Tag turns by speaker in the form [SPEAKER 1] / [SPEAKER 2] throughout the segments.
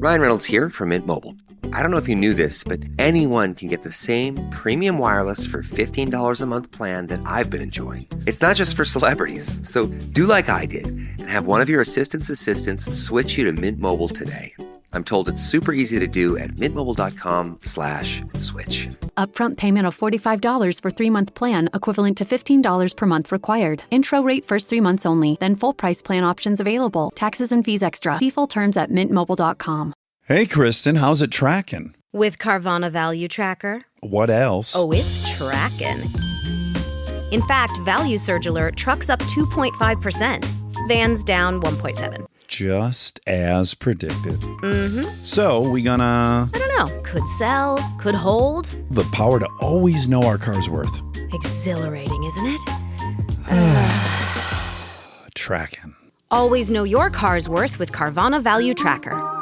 [SPEAKER 1] Ryan Reynolds here from Mint Mobile. I don't know if you knew this, but anyone can get the same premium wireless for $15 a month plan that I've been enjoying. It's not just for celebrities. So do like I did and have one of your assistants switch you to Mint Mobile today. I'm told it's super easy to do at mintmobile.com/switch.
[SPEAKER 2] Upfront payment of $45 for 3-month plan, equivalent to $15 per month required. Intro rate first 3 months only, then full price plan options available. Taxes and fees extra. See full terms at mintmobile.com.
[SPEAKER 3] Hey, Kristen, how's it tracking?
[SPEAKER 4] With Carvana Value Tracker.
[SPEAKER 3] What else?
[SPEAKER 4] Oh, it's tracking. In fact, Value Surge Alert trucks up 2.5%. Vans down 1.7%.
[SPEAKER 3] Just as predicted.
[SPEAKER 4] Mm-hmm.
[SPEAKER 3] So, we gonna...
[SPEAKER 4] I don't know. Could sell, could hold.
[SPEAKER 3] The power to always know our car's worth.
[SPEAKER 4] Exhilarating, isn't it?
[SPEAKER 3] Tracking.
[SPEAKER 4] Always know your car's worth with Carvana Value Tracker.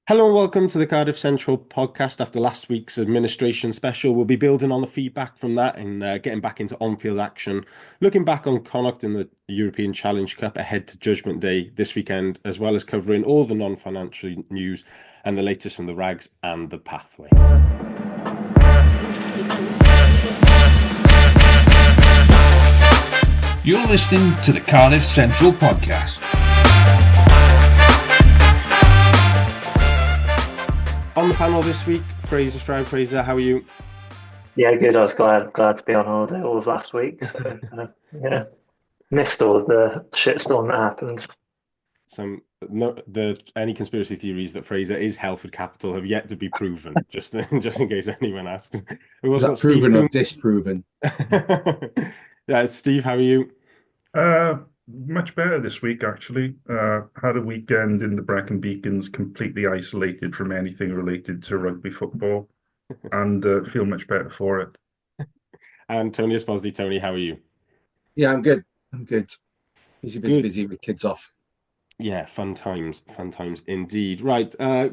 [SPEAKER 5] Hello and welcome to the Cardiff Central podcast. After last week's administration special, we'll be building on the feedback from that and getting back into on-field action, looking back on Connacht in the European Challenge Cup ahead to Judgement Day this weekend, as well as covering all the non-financial news and the latest from the Rags and the Pathway.
[SPEAKER 6] You're listening to the Cardiff Central podcast.
[SPEAKER 5] On the panel this week, Frazier Stroud. Frazier, how are you?
[SPEAKER 7] Yeah, good. I was glad to be on holiday all of last week. So, missed all of the shitstorm that happened.
[SPEAKER 5] Any conspiracy theories that Fraser is Helford Capital have yet to be proven. just in case anyone asks.
[SPEAKER 8] Was that proven or disproven?
[SPEAKER 5] Yeah, Steve, how are you?
[SPEAKER 9] Much better this week, actually. Had a weekend in the Brecon Beacons, completely isolated from anything related to rugby football, and feel much better for it.
[SPEAKER 5] And Tony Esposito. Tony, how are you?
[SPEAKER 8] Yeah, I'm good. Busy with kids off.
[SPEAKER 5] Yeah, fun times indeed. Right, we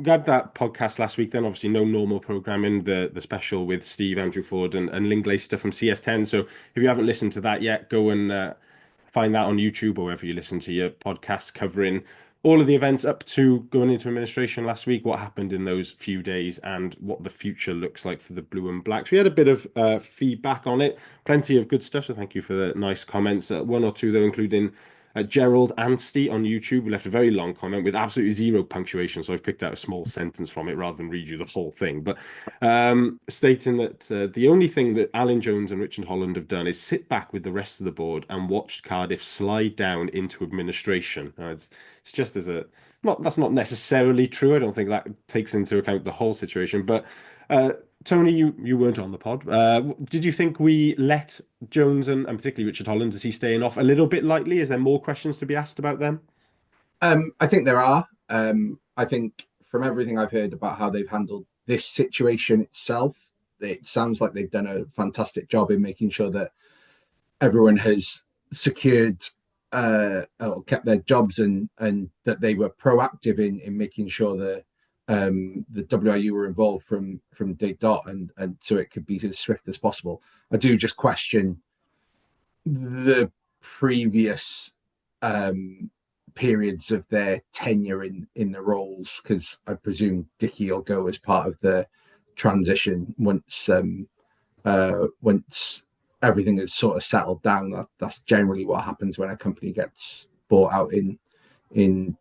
[SPEAKER 5] had that podcast last week. Then obviously no normal programming. The special with Steve, Andrew Ford, and Linklater from CF10. So if you haven't listened to that yet, go and find that on YouTube or wherever you listen to your podcasts, covering all of the events up to going into administration last week, what happened in those few days, and what the future looks like for the Blue and Blacks. We had a bit of feedback on it, plenty of good stuff. So thank you for the nice comments. One or two though, including Gerald Anstey on YouTube, who left a very long comment with absolutely zero punctuation, so I've picked out a small sentence from it rather than read you the whole thing, but stating that the only thing that Alan Jones and Richard Holland have done is sit back with the rest of the board and watched Cardiff slide down into administration. It's just that's not necessarily true. I don't think that takes into account the whole situation, but Tony, you weren't on the pod. Did you think we let Jones and particularly Richard Holland, is he staying off a little bit lightly? Is there more questions to be asked about them?
[SPEAKER 8] I think there are. I think from everything I've heard about how they've handled this situation itself, it sounds like they've done a fantastic job in making sure that everyone has secured or kept their jobs and that they were proactive in making sure that the WIU were involved from day dot and so it could be as swift as possible. I do just question the previous periods of their tenure in the roles, because I presume Dickie will go as part of the transition once everything is sort of settled down. That's generally what happens when a company gets bought out in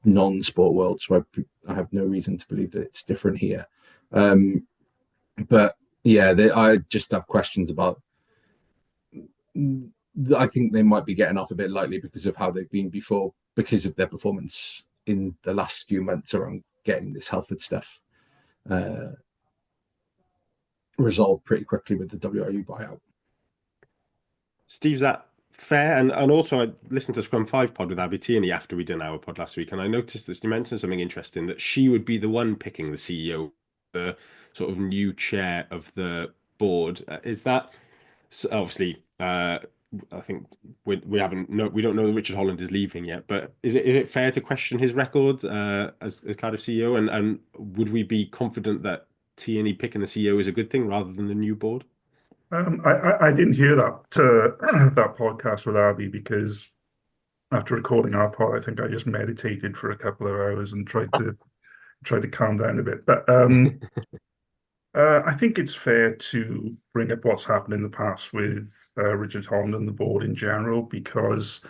[SPEAKER 8] non-sport world, so I have no reason to believe that it's different here. But yeah, I just have questions about. I think they might be getting off a bit lightly because of how they've been before, because of their performance in the last few months around getting this Halford stuff resolved pretty quickly with the WIU buyout.
[SPEAKER 5] Steve's that fair? And also I listened to Scrum 5 pod with Abby Tierney after we did our pod last week, and I noticed that she mentioned something interesting, that she would be the one picking the CEO, the sort of new chair of the board. Is that obviously I think we don't know that Richard Holland is leaving yet, but is it fair to question his record as Cardiff CEO, and would we be confident that Tierney picking the CEO is a good thing rather than the new board?
[SPEAKER 9] I didn't hear that that podcast with Abby, because after recording our pod, I think I just meditated for a couple of hours and tried to calm down a bit. But I think it's fair to bring up what's happened in the past with Richard Holland and the board in general, because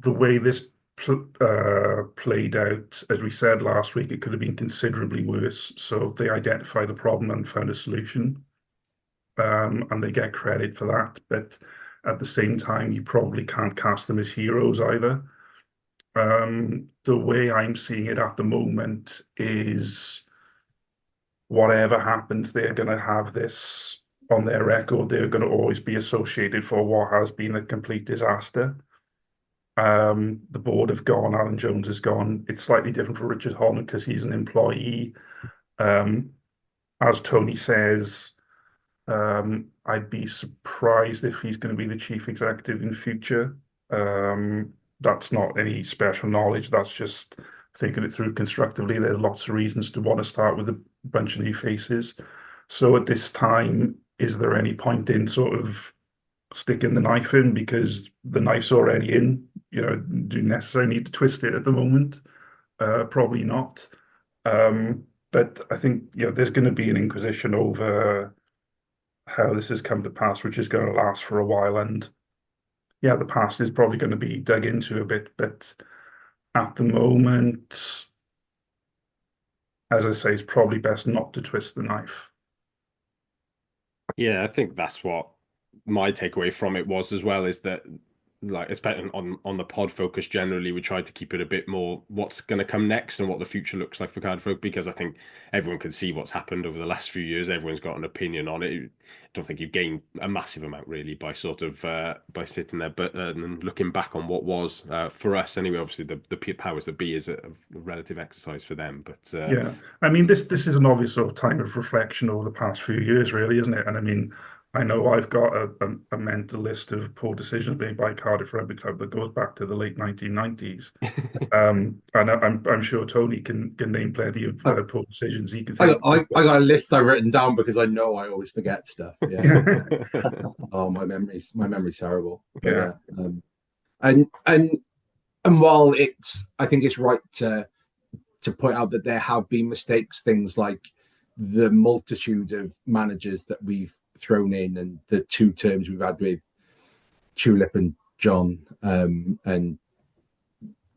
[SPEAKER 9] the way this played out, as we said last week, it could have been considerably worse. So they identified the problem and found a solution, and they get credit for that. But at the same time, you probably can't cast them as heroes either. The way I'm seeing it at the moment is whatever happens, they're going to have this on their record. They're going to always be associated for what has been a complete disaster. The board have gone, Alan Jones has gone. It's slightly different for Richard Holland because he's an employee. As Tony says, I'd be surprised if he's going to be the chief executive in future. That's not any special knowledge. That's just thinking it through constructively. There's lots of reasons to want to start with a bunch of new faces. So at this time, is there any point in sort of sticking the knife in, because the knife's already in? Do you necessarily need to twist it at the moment? Probably not. But I think there's going to be an inquisition over how this has come to pass, which is going to last for a while. And the past is probably going to be dug into a bit, but at the moment, as I say, it's probably best not to twist the knife.
[SPEAKER 5] Yeah, I think that's what my takeaway from it was as well, is that, like, especially on the pod focus generally, we tried to keep it a bit more what's going to come next and what the future looks like for Cardiff Rugby, because I think everyone can see what's happened over the last few years. Everyone's got an opinion on it. I don't think you've gained a massive amount really by sort of by sitting there, but and looking back on what was for us anyway. Obviously, the powers that be is a relative exercise for them, but
[SPEAKER 9] I mean, this is an obvious sort of time of reflection over the past few years, really, isn't it? And I mean, I know I've got a mental list of poor decisions made by Cardiff Rugby Club that goes back to the late 1990s. And I'm sure Tony can name plenty of poor decisions he can think
[SPEAKER 8] I got a list I've written down because I know I always forget stuff. Yeah. Oh, my memory's terrible.
[SPEAKER 9] Yeah.
[SPEAKER 8] And while I think it's right to point out that there have been mistakes, things like the multitude of managers that we've thrown in and the two terms we've had with Tulip and John, and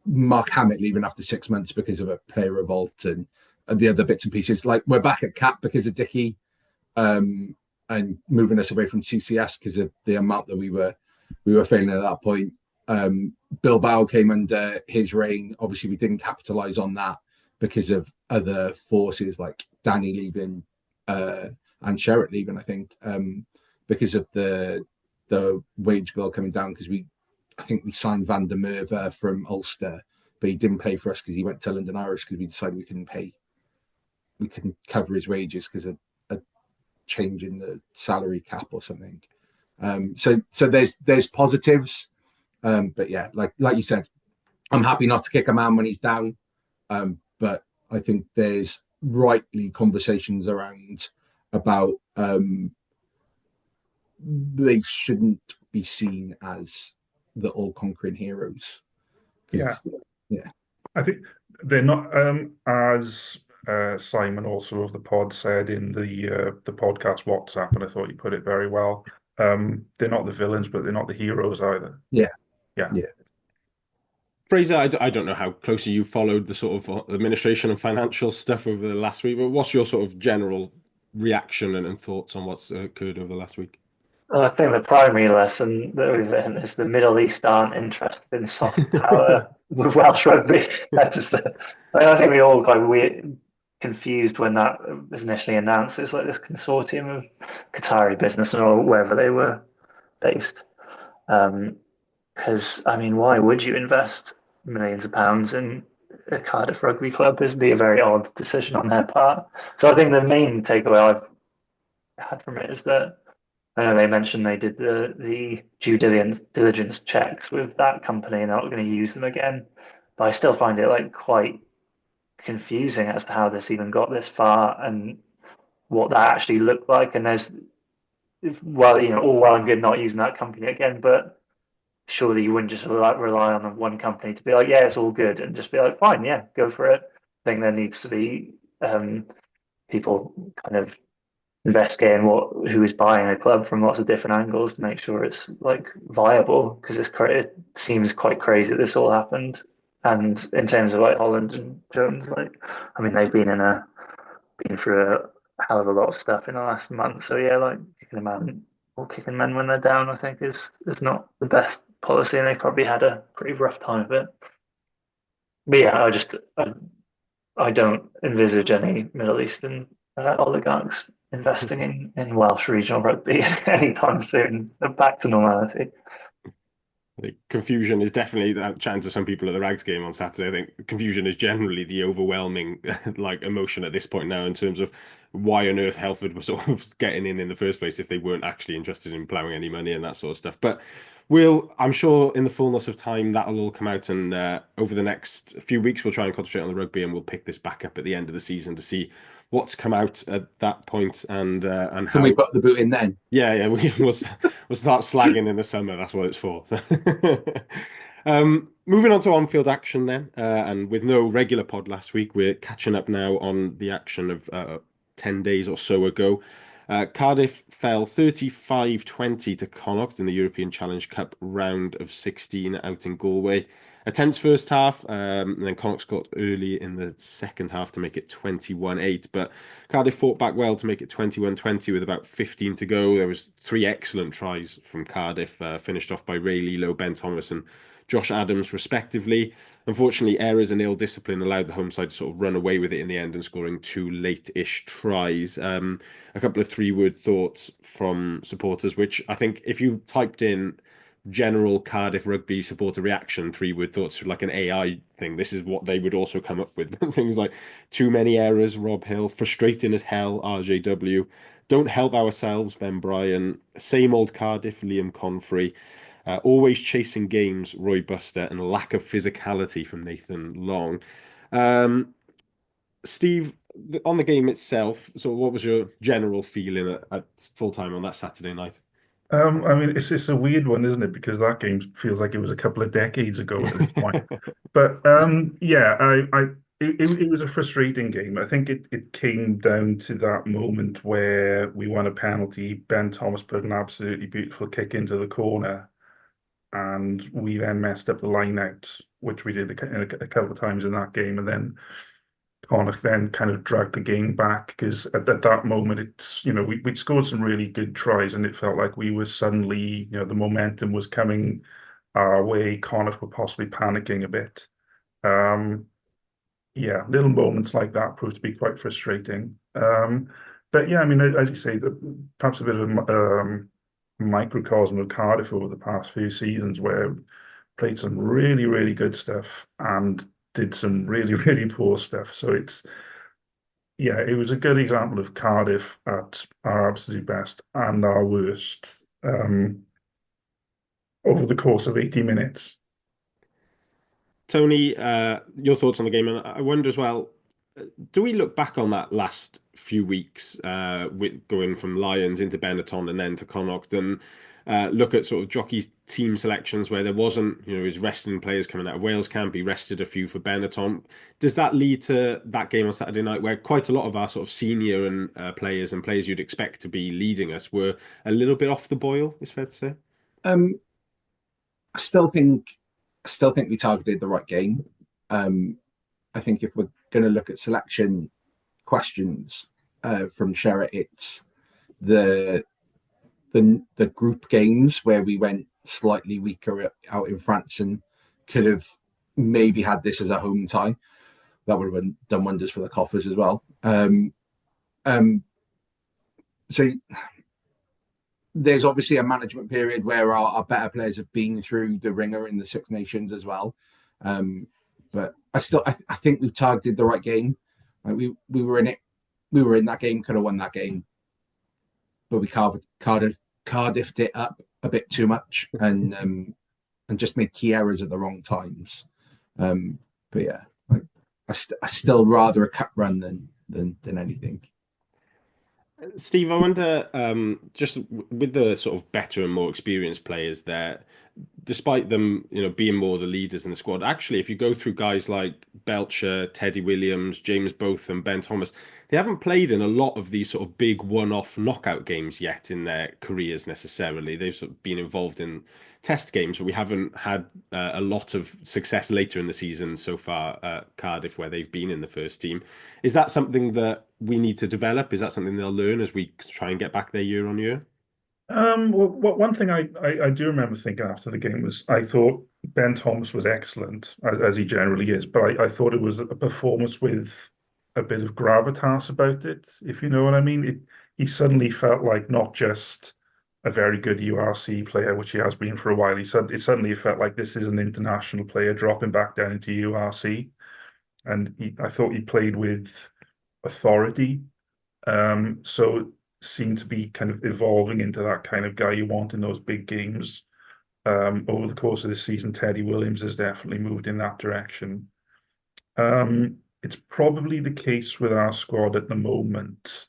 [SPEAKER 8] Mark Hammett leaving after 6 months because of a player revolt, and the other bits and pieces. Like, we're back at Cap because of Dickie, and moving us away from CCS because of the amount that we were failing at that point. Bilbao came under his reign. Obviously, we didn't capitalize on that because of other forces like Danny leaving and Sherritt leaving, I think, because of the wage bill coming down, because I think we signed Van der Merwe from Ulster, but he didn't play for us because he went to London Irish because we decided we couldn't cover his wages because of a change in the salary cap or something. So there's positives, but yeah, like you said, I'm happy not to kick a man when he's down, but I think there's rightly conversations around about they shouldn't be seen as the all-conquering heroes.
[SPEAKER 9] Yeah. I think they're not, as Simon, also of the pod, said in the podcast WhatsApp, and I thought you put it very well. They're not the villains, but they're not the heroes either.
[SPEAKER 8] Yeah.
[SPEAKER 5] Fraser, I don't know how closely you followed the sort of administration and financial stuff over the last week, but what's your sort of general reaction and thoughts on what's occurred over the last week?
[SPEAKER 7] Well, I think the primary lesson that we've learned is the Middle East aren't interested in soft power with Welsh rugby. I think we all got weird, confused when that was initially announced. It's like this consortium of Qatari business or wherever they were based. Because, I mean, why would you invest millions of pounds in a Cardiff Rugby Club? It'd be a very odd decision on their part. So I think the main takeaway I've had from it is that I know they mentioned they did the due diligence checks with that company and they're not going to use them again. But I still find it like quite confusing as to how this even got this far and what that actually looked like. And there's, well, all well and good not using that company again, but surely you wouldn't just rely on the one company to be like, yeah, it's all good, and just be like, fine, yeah, go for it. I think there needs to be people kind of investigating who is buying a club from lots of different angles to make sure it's like viable, because it seems quite crazy that this all happened. And in terms of like Holland and Jones, like, I mean, they've been through a hell of a lot of stuff in the last month. So yeah, like kicking men when they're down, I think is not the best policy, and they probably had a pretty rough time of it. But yeah, I don't envisage any Middle Eastern oligarchs investing in Welsh regional rugby anytime soon. So back to normality.
[SPEAKER 5] The confusion is definitely that. Chatting to some people at the Rags game on Saturday, I think confusion is generally the overwhelming like emotion at this point now, in terms of why on earth Helford was sort of getting in the first place if they weren't actually interested in ploughing any money and that sort of stuff. But I'm sure in the fullness of time that'll all come out, and over the next few weeks we'll try and concentrate on the rugby, and we'll pick this back up at the end of the season to see what's come out at that point, and how.
[SPEAKER 8] Can we put the boot in then?
[SPEAKER 5] Yeah, we'll start slagging in the summer. That's what it's for. Moving on to on-field action then, and with no regular pod last week, we're catching up now on the action of 10 days or so ago. Cardiff fell 35-20 to Connacht in the European Challenge Cup round of 16 out in Galway. A tense first half, and then Connacht got early in the second half to make it 21-8. But Cardiff fought back well to make it 21-20 with about 15 to go. There was 3 excellent tries from Cardiff, finished off by Ray Lilo, Ben Thomas and Josh Adams, respectively. Unfortunately, errors and ill discipline allowed the home side to sort of run away with it in the end and scoring 2 late-ish tries. A couple of 3-word thoughts from supporters, which I think if you typed in general Cardiff rugby supporter reaction, 3-word thoughts, like an AI thing, this is what they would also come up with. Things like too many errors, Rob Hill, frustrating as hell, RJW, don't help ourselves, Ben Bryan, same old Cardiff, Liam Confrey, always chasing games, Roy Buster, and lack of physicality from Nathan Long. Steve, on the game itself, so what was your general feeling at full time on that Saturday night?
[SPEAKER 9] I mean, it's a weird one, isn't it? Because that game feels like it was a couple of decades ago at this point. But yeah, it was a frustrating game. I think it came down to that moment where we won a penalty. Ben Thomas put an absolutely beautiful kick into the corner, and we then messed up the line out, which we did a couple of times in that game, and then Connacht then kind of dragged the game back, because at that moment, it's, we'd scored some really good tries, and it felt like we were suddenly, the momentum was coming our way. Connacht were possibly panicking a bit. Yeah, little moments like that proved to be quite frustrating. But yeah, I mean, as you say, perhaps a bit of a microcosm of Cardiff over the past few seasons, where played some really, really good stuff and did some really, really poor stuff. So it was a good example of Cardiff at our absolute best and our worst over the course of 80 minutes.
[SPEAKER 5] Tony, your thoughts on the game, and I wonder as well, do we look back on that last few weeks with going from Lions into Benetton and then to Connacht, and look at sort of Jockey's team selections where there wasn't, his resting players coming out of Wales camp, he rested a few for Benetton. Does that lead to that game on Saturday night where quite a lot of our sort of senior and players you'd expect to be leading us were a little bit off the boil, it's fair to say?
[SPEAKER 8] I still think we targeted the right game. I think if we're going to look at selection questions from Sherrett, it's the group games where we went slightly weaker out in France and could have maybe had this as a home tie. That would have done wonders for the coffers as well. So there's obviously a management period where our better players have been through the ringer in the Six Nations as well. But I think we've targeted the right game. We were in it. We were in that game, could have won that game. But we Cardiffed it up a bit too much and just made key errors at the wrong times. But yeah, I still rather a cup run than anything.
[SPEAKER 5] Steve, I wonder, just with the sort of better and more experienced players there, despite them, being more the leaders in the squad, actually, if you go through guys like Belcher, Teddy Williams, James Botham, Ben Thomas, they haven't played in a lot of these sort of big one-off knockout games yet in their careers necessarily. They've sort of been involved in test games, but we haven't had a lot of success later in the season so far at Cardiff where they've been in the first team. Is that something that we need to develop? Is that something they'll learn as we try and get back there year on year?
[SPEAKER 9] Well, one thing I do remember thinking after the game was I thought Ben Thomas was excellent, as he generally is, but I thought it was a performance with a bit of gravitas about it, if you know what I mean. He suddenly felt like not just a very good URC player, which he has been for a while. It suddenly felt like this is an international player dropping back down into URC. And I thought he played with authority. So seemed to be kind of evolving into that kind of guy you want in those big games. Over the course of this season, Teddy Williams has definitely moved in that direction. It's probably the case with our squad at the moment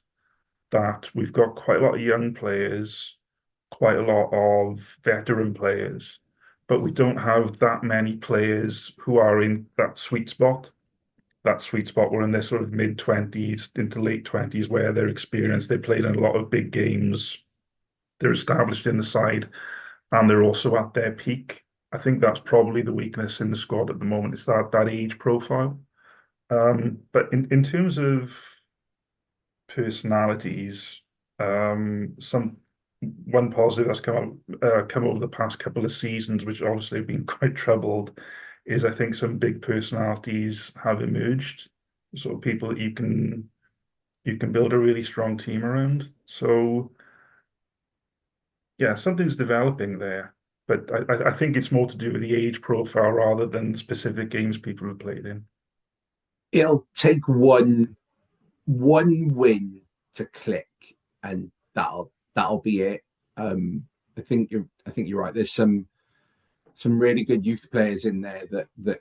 [SPEAKER 9] that we've got quite a lot of young players, quite a lot of veteran players, but we don't have that many players who are in that sweet spot. That sweet spot were in their sort of mid-20s into late 20s where they're experienced. They played in a lot of big games. They're established in the side and they're also at their peak. I think that's probably the weakness in the squad at the moment. It's that age profile. But in terms of personalities, some one positive that's come over the past couple of seasons, which obviously have been quite troubled, is I think some big personalities have emerged. Sort of people that you can build a really strong team around. So yeah, something's developing there. But I think it's more to do with the age profile rather than specific games people have played in.
[SPEAKER 8] It'll take one win to click, and that'll be it. I think you're right. There's some really good youth players in there that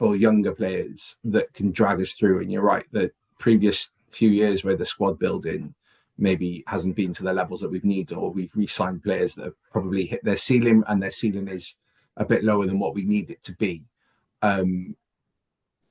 [SPEAKER 8] or younger players that can drag us through. And you're right, the previous few years where the squad building maybe hasn't been to the levels that we've needed, or we've re-signed players that have probably hit their ceiling, and their ceiling is a bit lower than what we need it to be.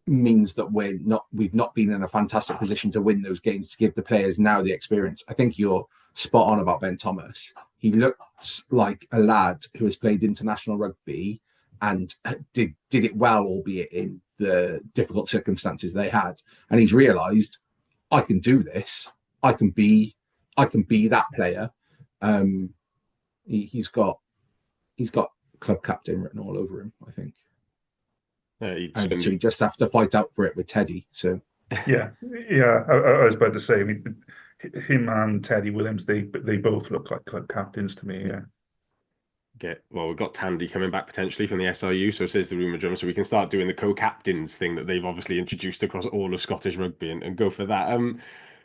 [SPEAKER 8] Means that we've not been in a fantastic position to win those games, to give the players now the experience. I think you're spot on about Ben Thomas. He looks like a lad who has played international rugby and did it well, albeit in the difficult circumstances they had. And he's realised, I can do this. I can be that player. He's got club captain written all over him, I think. And so you just have to fight out for it with Teddy. So
[SPEAKER 9] yeah. I was about to say, I mean, him and Teddy Williams, they both look like club captains to me. Yeah.
[SPEAKER 5] Well, we've got Tandy coming back potentially from the SRU, so says the rumour drum, so we can start doing the co-captains thing that they've obviously introduced across all of Scottish rugby and go for that.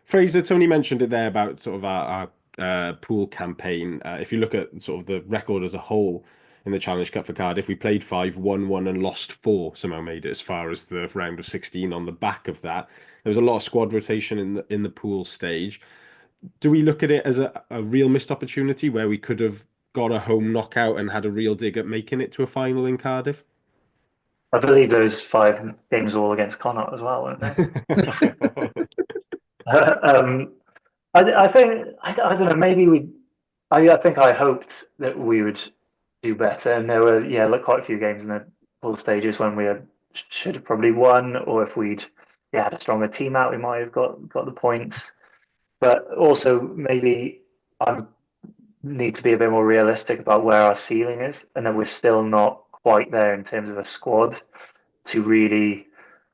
[SPEAKER 5] Fraser, Tony mentioned it there about sort of our pool campaign. If you look at sort of the record as a whole in the Challenge Cup for Cardiff, we played 5, won 1 and lost 4, somehow made it as far as the round of 16 on the back of that. There was a lot of squad rotation in the pool stage. Do we look at it as a real missed opportunity where we could have got a home knockout and had a real dig at making it to a final in Cardiff?
[SPEAKER 7] I believe those 5 games were all against Connacht as well, weren't they? I think I don't know. Maybe I think I hoped that we would do better, and there were like quite a few games in the pool stages when we should have probably won, or if we'd had a stronger team out, we might have got the points. But also maybe I need to be a bit more realistic about where our ceiling is, and that we're still not quite there in terms of a squad to really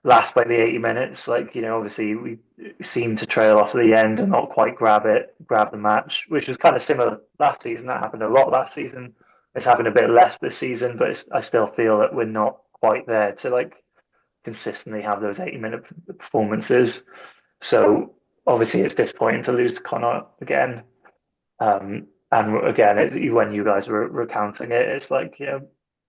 [SPEAKER 7] last like the 80 minutes. Like, obviously we seem to trail off at the end and not quite grab the match, which was kind of similar last season. That happened a lot last season. It's happened a bit less this season, but I still feel that we're not quite there to like consistently have those 80-minute performances. So obviously it's disappointing to lose to Connacht again. And again, when you guys were recounting it, it's like,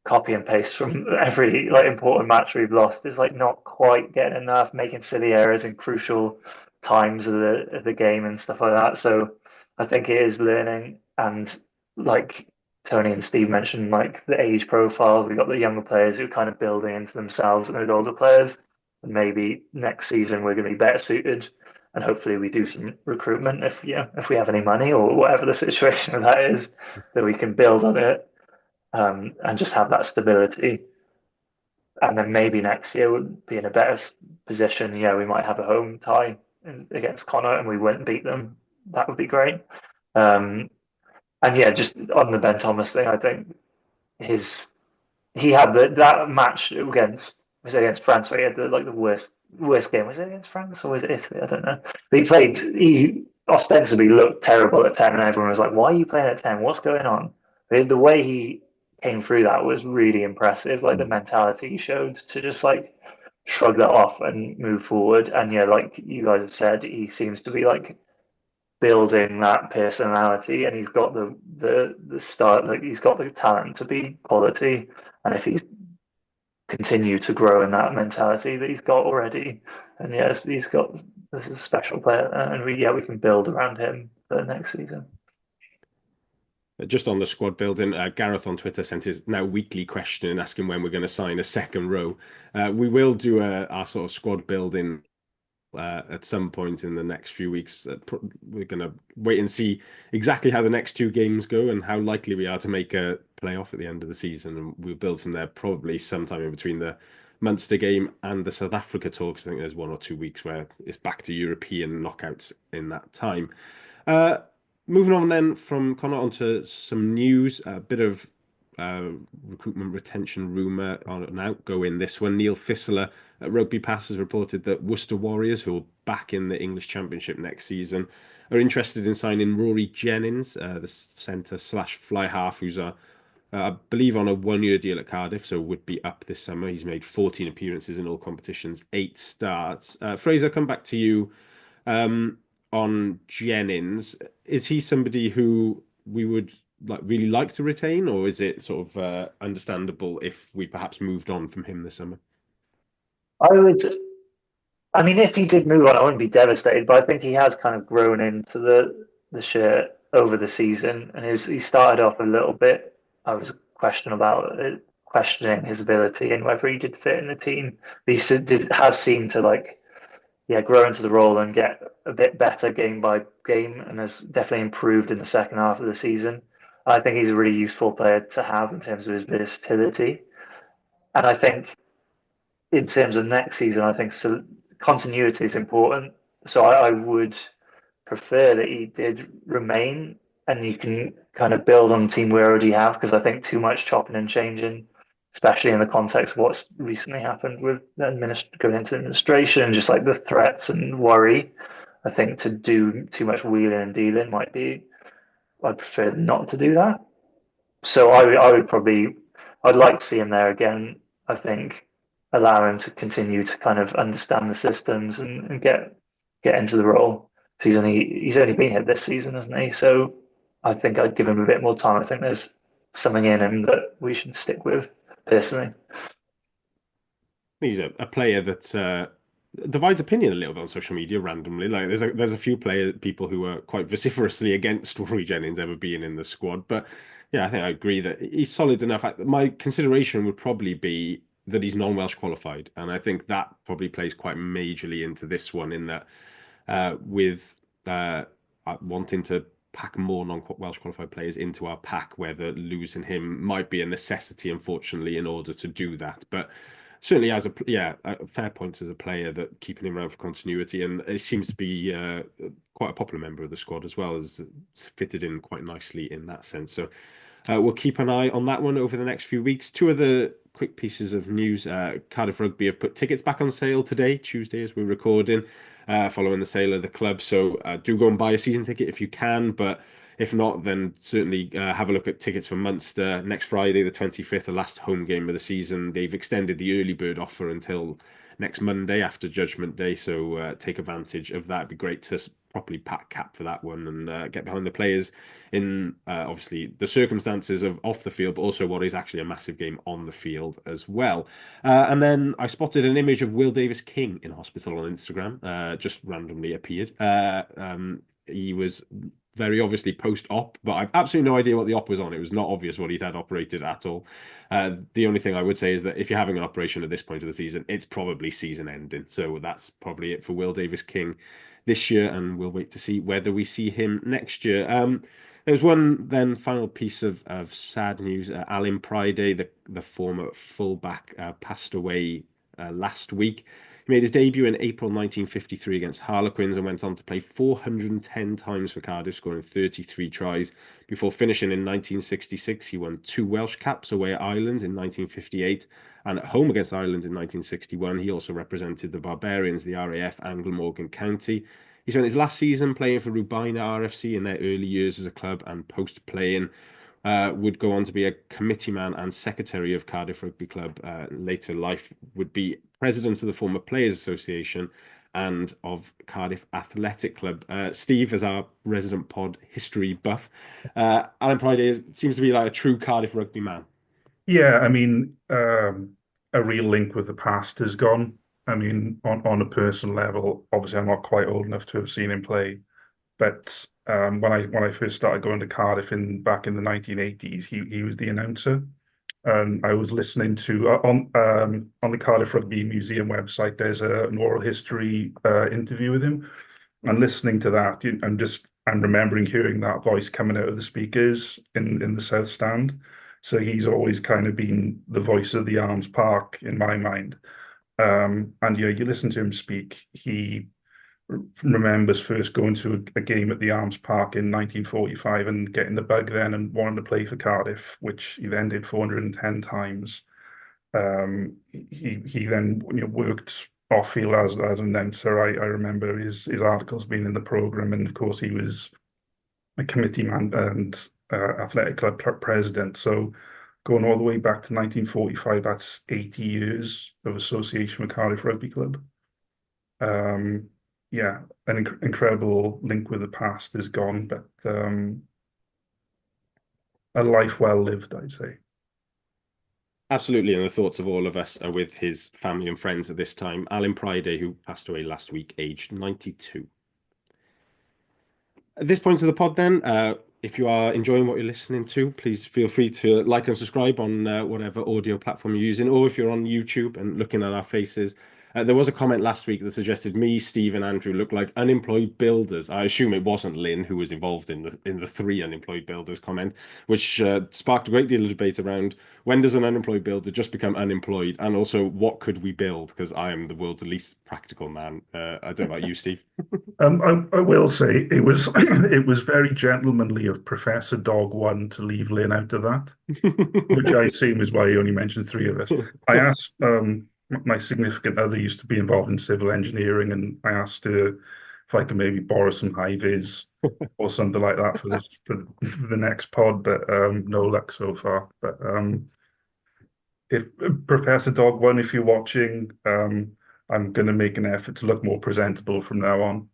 [SPEAKER 7] copy and paste from every like important match we've lost. Is like not quite getting enough, making silly errors in crucial times of the game and stuff like that. So I think it is learning, and like Tony and Steve mentioned, like the age profile, we've got the younger players who are kind of building into themselves, and the older players. And maybe next season we're going to be better suited, and hopefully we do some recruitment if if we have any money or whatever the situation of that is, that we can build on it, and just have that stability. And then maybe next year we'll be in a better position. We might have a home tie against Connacht and we wouldn't beat them. That would be great. And yeah, just on the Ben Thomas thing, I think he had that match against France where he had the worst game. Was it against France or was it Italy? I don't know. But he ostensibly looked terrible at 10 and everyone was like, why are you playing at 10? What's going on? But the way he came through that was really impressive. Like the mentality he showed to just like shrug that off and move forward. And yeah, like you guys have said, he seems to be like building that personality, and he's got the start, like he's got the talent to be quality. And if he's continue to grow in that mentality that he's got already, and yes, this is a special player, and we can build around him for the next season.
[SPEAKER 5] Just on the squad building, Gareth on Twitter sent his now weekly question asking when we're going to sign a second row. We will do our sort of squad building at some point in the next few weeks. We're going to wait and see exactly how the next two games go and how likely we are to make a playoff at the end of the season. And we'll build from there probably sometime in between the Munster game and the South Africa talks. I think there's 1 or 2 weeks where it's back to European knockouts in that time. Moving on then from Connacht onto some news, a bit of recruitment retention rumour on an outgoing this one. Neil Fissler at Rugby Pass has reported that Worcester Warriors, who will back in the English Championship next season, are interested in signing Rory Jennings, the centre/fly half, who's I believe on a 1-year deal at Cardiff, so would be up this summer. He's made 14 appearances in all competitions, 8 starts. Fraser, come back to you. On Jennings, is he somebody who we would really like to retain, or is it sort of understandable if we perhaps moved on from him this summer?
[SPEAKER 7] I mean, if he did move on, I wouldn't be devastated, but I think he has kind of grown into the shirt over the season, and he started off a little bit. I was questioning his ability and whether he did fit in the team. He has seemed to grow into the role and get a bit better game by game, and has definitely improved in the second half of the season. I think he's a really useful player to have in terms of his versatility. And I think in terms of next season, I think continuity is important. So I would prefer that he did remain, and you can kind of build on the team we already have, because I think too much chopping and changing, especially in the context of what's recently happened with going into administration and just like the threats and worry. I think to do too much wheeling and dealing I'd prefer not to do that. So I'd like to see him there again. I think allow him to continue to kind of understand the systems and get into the role. He's only been here this season, hasn't he? So I think I'd give him a bit more time. I think there's something in him that we should stick with, personally.
[SPEAKER 5] He's a player that divides opinion a little bit on social media randomly. Like there's a few people who are quite vociferously against Rory Jennings ever being in the squad. But yeah, I think I agree that he's solid enough. My consideration would probably be that he's non-Welsh qualified, and I think that probably plays quite majorly into this one, in that with wanting to pack more non-Welsh qualified players into our pack, whether losing him might be a necessity, unfortunately, in order to do that. But certainly as a fair points as a player, that keeping him around for continuity, and it seems to be quite a popular member of the squad as well, as fitted in quite nicely in that sense. So we'll keep an eye on that one over the next few weeks. 2 other quick pieces of news. Cardiff Rugby have put tickets back on sale today, Tuesday, as we're recording, following the sale of the club. So do go and buy a season ticket if you can, but if not, then certainly have a look at tickets for Munster next Friday, the 25th, the last home game of the season. They've extended the early bird offer until next Monday after Judgement Day, so take advantage of that. It'd be great to properly pat cap for that one and get behind the players in obviously the circumstances of off the field, but also what is actually a massive game on the field as well. And then I spotted an image of Will Davis-King in hospital on Instagram, just randomly appeared. He was very obviously post-op, but I've absolutely no idea what the op was on. It was not obvious what he'd had operated at all. The only thing I would say is that if you're having an operation at this point of the season, it's probably season ending. So that's probably it for Will Davis-King this year, and we'll wait to see whether we see him next year. There's one then final piece of sad news. Alan Priday, the former fullback, passed away last week. He made his debut in April 1953 against Harlequins and went on to play 410 times for Cardiff, scoring 33 tries. Before finishing in 1966, he won 2 Welsh caps away at Ireland in 1958 and at home against Ireland in 1961. He also represented the Barbarians, the RAF, and Glamorgan County. He spent his last season playing for Rubina RFC in their early years as a club, and post-playing would go on to be a committee man and secretary of Cardiff Rugby Club. Later life would be president of the former Players Association and of Cardiff Athletic Club. Steve, as our resident pod history buff, Alan Priday seems to be like a true Cardiff rugby man.
[SPEAKER 9] Yeah, I mean, a real link with the past is gone. I mean, on a personal level, obviously I'm not quite old enough to have seen him play, but when I first started going to Cardiff back in the 1980s, he was the announcer, and I was listening to on the Cardiff Rugby Museum website. There's an oral history interview with him, and listening to that, I'm remembering hearing that voice coming out of the speakers in the South Stand. So he's always kind of been the voice of the Arms Park in my mind. And you listen to him speak. He remembers first going to a game at the Arms Park in 1945 and getting the bug then and wanting to play for Cardiff, which he then did 410 times. He then worked off field as an announcer. I remember his articles being in the programme, and of course he was a committee man and athletic club president. So going all the way back to 1945, that's 80 years of association with Cardiff Rugby Club. Yeah, an incredible link with the past is gone, but a life well lived, I'd say.
[SPEAKER 5] Absolutely, and the thoughts of all of us are with his family and friends at this time. Alan Priday, who passed away last week, aged 92. At this point of the pod then, if you are enjoying what you're listening to, please feel free to like and subscribe on whatever audio platform you're using, or if you're on YouTube and looking at our faces. There was a comment last week that suggested me, Steve, and Andrew look like unemployed builders. I assume it wasn't Lynn who was involved in the 3 unemployed builders comment, which sparked a great deal of debate around when does an unemployed builder just become unemployed, and also what could we build? Because I am the world's least practical man. I don't know about you, Steve.
[SPEAKER 9] I will say it was it was very gentlemanly of Professor Dog One to leave Lynn out of that, which I assume is why he only mentioned 3 of us. I asked. My significant other used to be involved in civil engineering, and I asked her if I could maybe borrow some high-vis or something like that for the next pod, but no luck so far. But if Professor Dog One, if you're watching, I'm going to make an effort to look more presentable from now on.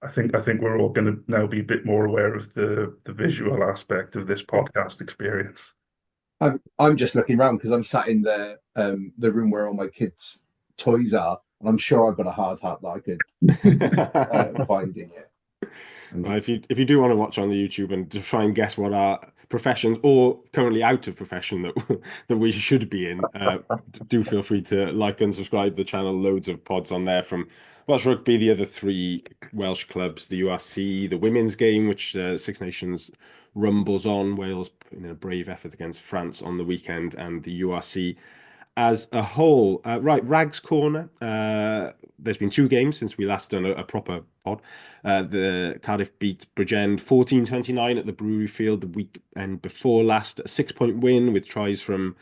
[SPEAKER 9] I think we're all going to now be a bit more aware of the visual aspect of this podcast experience.
[SPEAKER 8] I'm just looking around because I'm sat in the room where all my kids' toys are, and I'm sure I've got a hard hat that I could find in it.
[SPEAKER 5] If you do want to watch on the YouTube and to try and guess what our professions or currently out of profession that we should be in, do feel free to like and subscribe to the channel. Loads of pods on there from Welsh Rugby, the other 3 Welsh clubs, the URC, the women's game, which Six Nations rumbles on. Wales putting in a brave effort against France on the weekend, and the URC as a whole. Right, Rags Corner. There's been 2 games since we last done a proper pod. The Cardiff beat Bridgend 14-29 at the Brewery Field the weekend before last. A 6-point win with tries from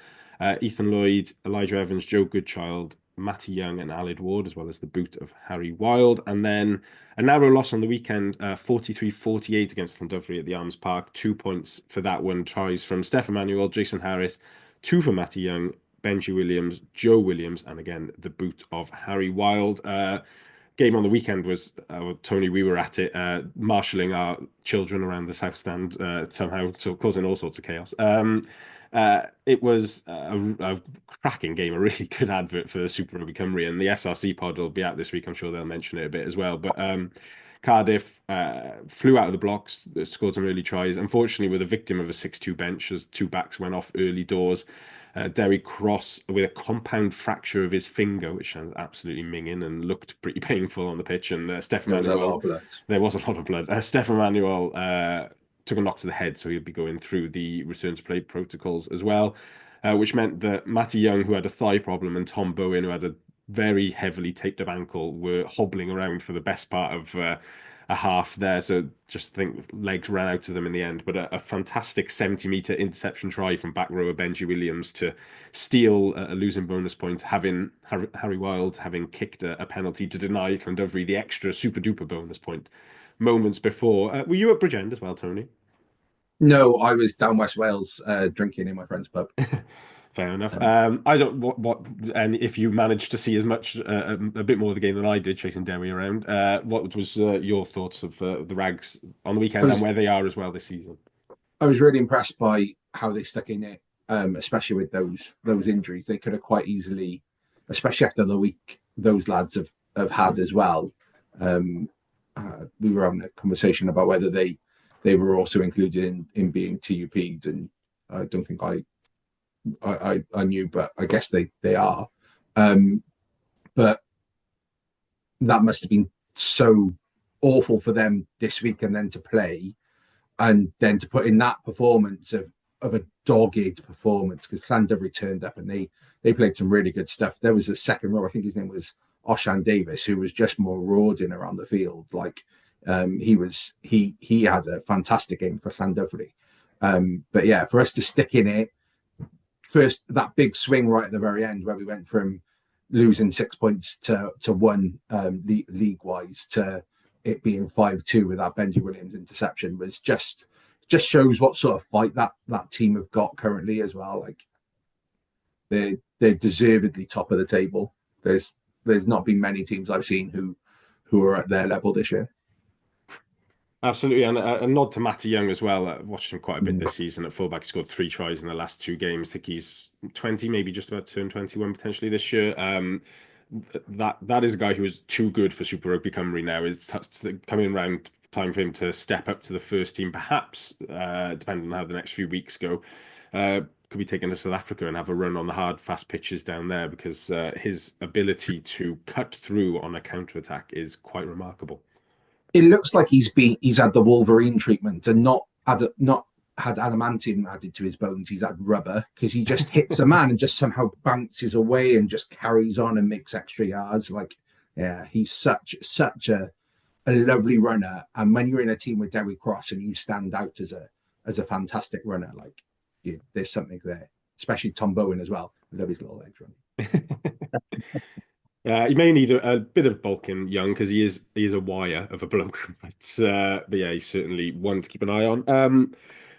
[SPEAKER 5] Ethan Lloyd, Elijah Evans, Joe Goodchild, Matty Young and Aled Ward, as well as the boot of Harry Wild. And then a narrow loss on the weekend, 43-48 against Llandudno at the Arms Park. 2 points for that one. Tries from Steph Emmanuel, Jason Harris, 2 for Matty Young, Benji Williams, Joe Williams, and again, the boot of Harry Wild. game on the weekend was, Tony, we were at it, marshalling our children around the South Stand somehow, so causing all sorts of chaos. It was a cracking game, a really good advert for Super Rugby Cymru, and the SRC pod will be out this week. I'm sure they'll mention it a bit as well. But Cardiff flew out of the blocks, scored some early tries. Unfortunately, were the victim of a 6-2 bench as two backs went off early doors. Derry Cross with a compound fracture of his finger, which sounds absolutely minging and looked pretty painful on the pitch. And Stefan
[SPEAKER 8] There was
[SPEAKER 5] Manuel,
[SPEAKER 8] a lot of blood.
[SPEAKER 5] There was a lot of blood. Stefan Manuel took a knock to the head, so he'll be going through the return to play protocols as well, which meant that Matty Young, who had a thigh problem, and Tom Bowen, who had a very heavily taped up ankle, were hobbling around for the best part of a half there. So just think legs ran out of them in the end. But a fantastic 70-meter interception try from back rower Benji Williams to steal a losing bonus point, having Harry Wild having kicked a penalty to deny Llandovery the extra super duper bonus point moments before. Were you at Bridgend as well, Tony?
[SPEAKER 8] No, I was down West Wales drinking in my friend's pub.
[SPEAKER 5] Fair enough. I don't and if you managed to see as much, a bit more of the game than I did, chasing Derry around. What was your thoughts of the Rags on the weekend and where they are as well this season?
[SPEAKER 8] I was really impressed by how they stuck in it, especially with those injuries. They could have quite easily, especially after the week those lads have had as well. We were having a conversation about whether they were also included in being TUP'd, and I don't think I knew, but I guess they are. But that must have been so awful for them this week, and then to play, and then to put in that performance of a dogged performance, because Llandovery turned up and they played some really good stuff. There was a second row, I think his name was Oshan Davis, who was just more marauding around the field. Like he had a fantastic game for Llandovery. But yeah, for us to stick in it, first that big swing right at the very end where we went from losing 6 points to one league wise to it being 5-2 with that Benji Williams interception was just shows what sort of fight that team have got currently as well. Like they're deservedly top of the table. There's not been many teams I've seen who are at their level this year.
[SPEAKER 5] Absolutely, and a nod to Matty Young as well. I've watched him quite a bit this season at fullback. He scored 3 tries in the last 2 games. I think he's 20, maybe just about to turn 21 potentially this year. That is a guy who is too good for Super Rugby Cymru now. It's coming around time for him to step up to the first team, perhaps, depending on how the next few weeks go. Could be taken to South Africa and have a run on the hard, fast pitches down there, because his ability to cut through on a counter-attack is quite remarkable.
[SPEAKER 8] It looks like he's had the Wolverine treatment and not had adamantium added to his bones. He's had rubber, because he just hits a man and just somehow bounces away and just carries on and makes extra yards. Like, yeah, he's such a lovely runner. And when you're in a team with Derry Cross and you stand out as a fantastic runner, like there's something there. Especially Tom Bowen as well. I love his little legs running.
[SPEAKER 5] He may need a bit of bulking Young, because he is a wire of a bloke. But yeah, he's certainly one to keep an eye on.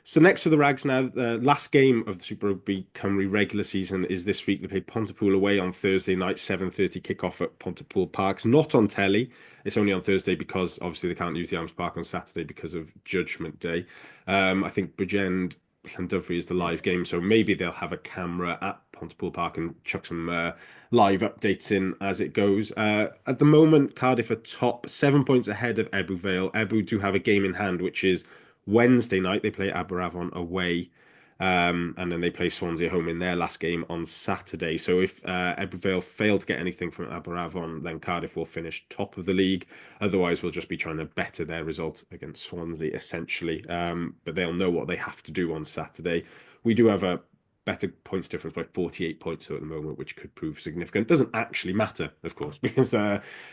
[SPEAKER 5] So next for the Rags now, the last game of the Super Rugby Cymru regular season is this week. They play Pontypool away on Thursday night, 7:30 kickoff at Pontypool Park. It's not on telly. It's only on Thursday because obviously they can't use the Arms Park on Saturday because of Judgement Day. I think Bridgend Llandovery is the live game, so maybe they'll have a camera at Pontypool Park and chuck some live updates in as it goes. At the moment, Cardiff are top, 7 points ahead of Ebbw Vale. Ebbw do have a game in hand, which is Wednesday night. They play Aberavon away, and then they play Swansea home in their last game on Saturday. So if Ebbw Vale fail to get anything from Aberavon, then Cardiff will finish top of the league. Otherwise, we'll just be trying to better their result against Swansea, essentially. But they'll know what they have to do on Saturday. We do have a better points difference by 48 points at the moment, which could prove significant. Doesn't actually matter, of course, because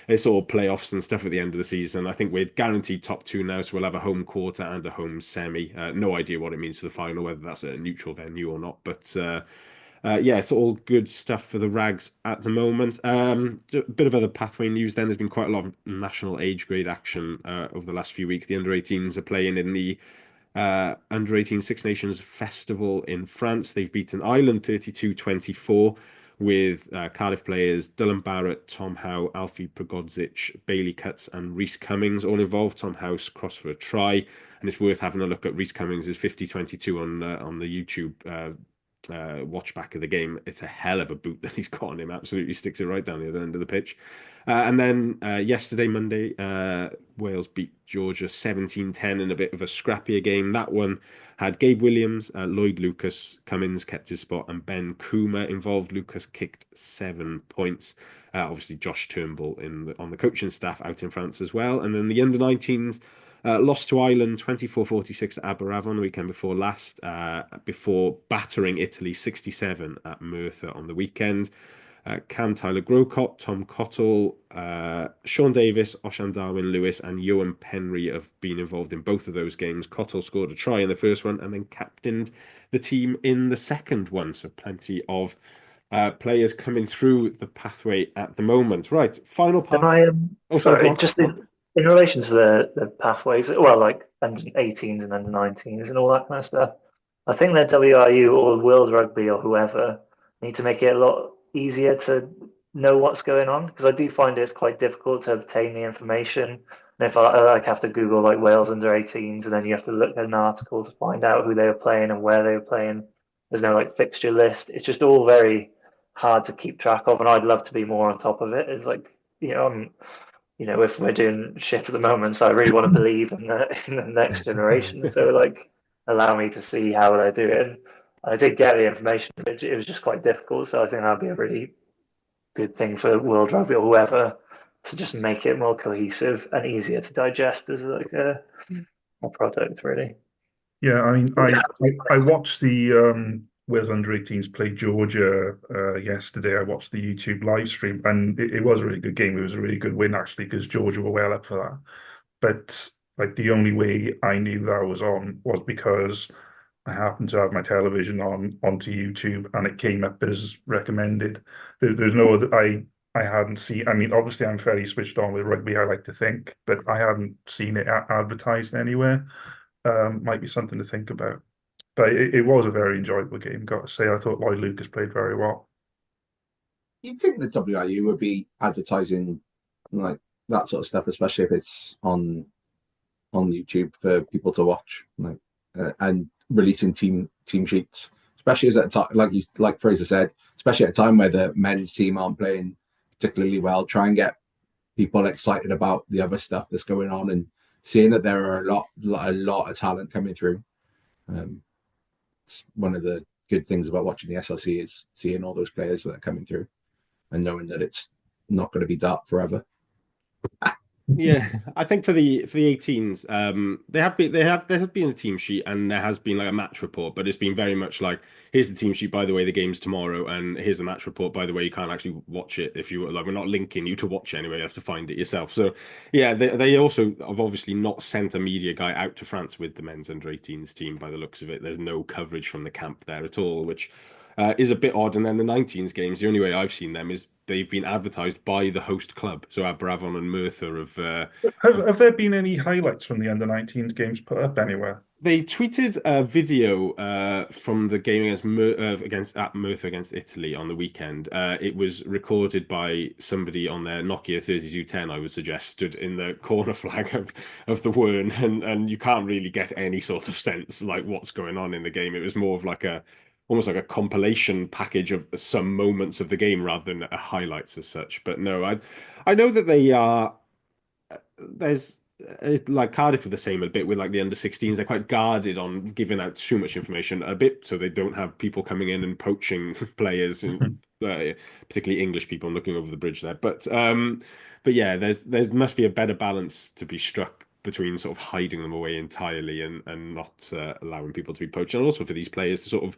[SPEAKER 5] it's all playoffs and stuff at the end of the season. I think we're guaranteed top 2 now, so we'll have a home quarter and a home semi. No idea what it means for the final, whether that's a neutral venue or not, but yeah, it's all good stuff for the Rags at the moment. A bit of other pathway news then. There's been quite a lot of national age grade action over the last few weeks. The under-18s are playing in the under-18 Six Nations Festival in France. They've beaten Ireland 32-24, with Cardiff players Dylan Barrett, Tom Howe, Alfie Prigodzic, Bailey Cutts, and Reece Cummings all involved. Tom Howe's crossed for a try, and it's worth having a look at Reece Cummings' 50-22 on the YouTube watch back of the game. It's a hell of a boot that he's got on him. Absolutely sticks it right down the other end of the pitch. And then yesterday, Monday, Wales beat Georgia 17-10 in a bit of a scrappier game. That one had Gabe Williams, Lloyd Lucas, Cummins kept his spot, and Ben Kuma involved. Lucas kicked 7 points. Obviously, Josh Turnbull on the coaching staff out in France as well. And then the under-19s lost to Ireland 24-46 at Aberavon the weekend before last, before battering Italy 67 at Merthyr on the weekend. Cam Tyler Grocott, Tom Cottle, Sean Davis, Oshan Darwin Lewis, and Johan Penry have been involved in both of those games. Cottle scored a try in the first one and then captained the team in the second one. So plenty of players coming through the pathway at the moment. Right, final part.
[SPEAKER 7] Sorry, just in relation to the pathways, well, like under 18s and under 19s and all that kind of stuff, I think that WRU or World Rugby or whoever need to make it a lot easier to know what's going on, because I do find it's quite difficult to obtain the information. And if I like have to Google like Wales under 18s, and then you have to look at an article to find out who they were playing and where they were playing. There's no like fixture list. It's just all very hard to keep track of, and I'd love to be more on top of it. It's like, if we're doing shit at the moment, so I really want to believe in the next generation. So like, allow me to see how they're doing. I did get the information, but it was just quite difficult. So I think that'd be a really good thing for World Rugby or whoever to just make it more cohesive and easier to digest as like a product, really.
[SPEAKER 9] Yeah, I mean, I watched the Wales under-18s play Georgia yesterday. I watched the YouTube live stream, and it was a really good game. It was a really good win, actually, because Georgia were well up for that. But like the only way I knew that was on was because I happened to have my television onto YouTube, and it came up as recommended. There's no other. I hadn't seen. I mean, obviously, I'm fairly switched on with rugby, I like to think, but I hadn't seen it advertised anywhere. Might be something to think about. But it was a very enjoyable game, got to say. I thought Lloyd Lucas played very well.
[SPEAKER 8] You'd think the WRU would be advertising like that sort of stuff, especially if it's on YouTube for people to watch, and releasing team sheets, especially as at a time like Fraser said, especially at a time where the men's team aren't playing particularly well. Try and get people excited about the other stuff that's going on, and seeing that there are a lot of talent coming through. It's one of the good things about watching the SLC is seeing all those players that are coming through and knowing that it's not going to be dark forever.
[SPEAKER 5] Yeah, I think for the 18s, there has been a team sheet and there has been like a match report, but it's been very much like, here's the team sheet, by the way, the game's tomorrow, and here's the match report, by the way, you can't actually watch it if you like. We're not linking you to watch it anyway, you have to find it yourself. So yeah, they also have obviously not sent a media guy out to France with the men's under 18s team by the looks of it. There's no coverage from the camp there at all, which is a bit odd. And then the 19s games, the only way I've seen them is they've been advertised by the host club. So Aberavon and Merthyr
[SPEAKER 9] have there been any highlights from the under-19s games put up anywhere?
[SPEAKER 5] They tweeted a video from the game against Merthyr against Italy on the weekend. It was recorded by somebody on their Nokia 3210, I would suggest, stood in the corner flag of the Wern, and you can't really get any sort of sense like what's going on in the game. It was more of like almost like a compilation package of some moments of the game rather than highlights as such. But no, I know that they are. There's like Cardiff are the same a bit with like the under 16s. They're quite guarded on giving out too much information a bit, so they don't have people coming in and poaching players, and particularly English people looking over the bridge there. But yeah, there's must be a better balance to be struck between sort of hiding them away entirely and not allowing people to be poached, and also for these players to sort of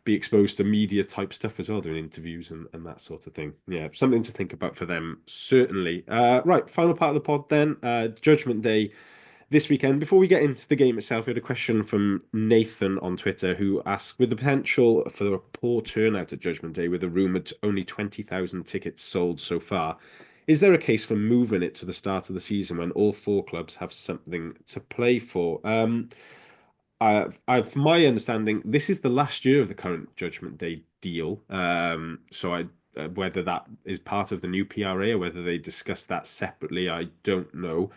[SPEAKER 5] be exposed to media type stuff as well, doing interviews and that sort of thing. Yeah, something to think about for them, certainly. Right, final part of the pod then, Judgement Day this weekend. Before we get into the game itself, we had a question from Nathan on Twitter who asked, with the potential for a poor turnout at Judgement Day with a rumoured only 20,000 tickets sold so far, is there a case for moving it to the start of the season when all four clubs have something to play for? From my understanding, this is the last year of the current Judgement Day deal. So Whether that is part of the new PRA or whether they discuss that separately, I don't know.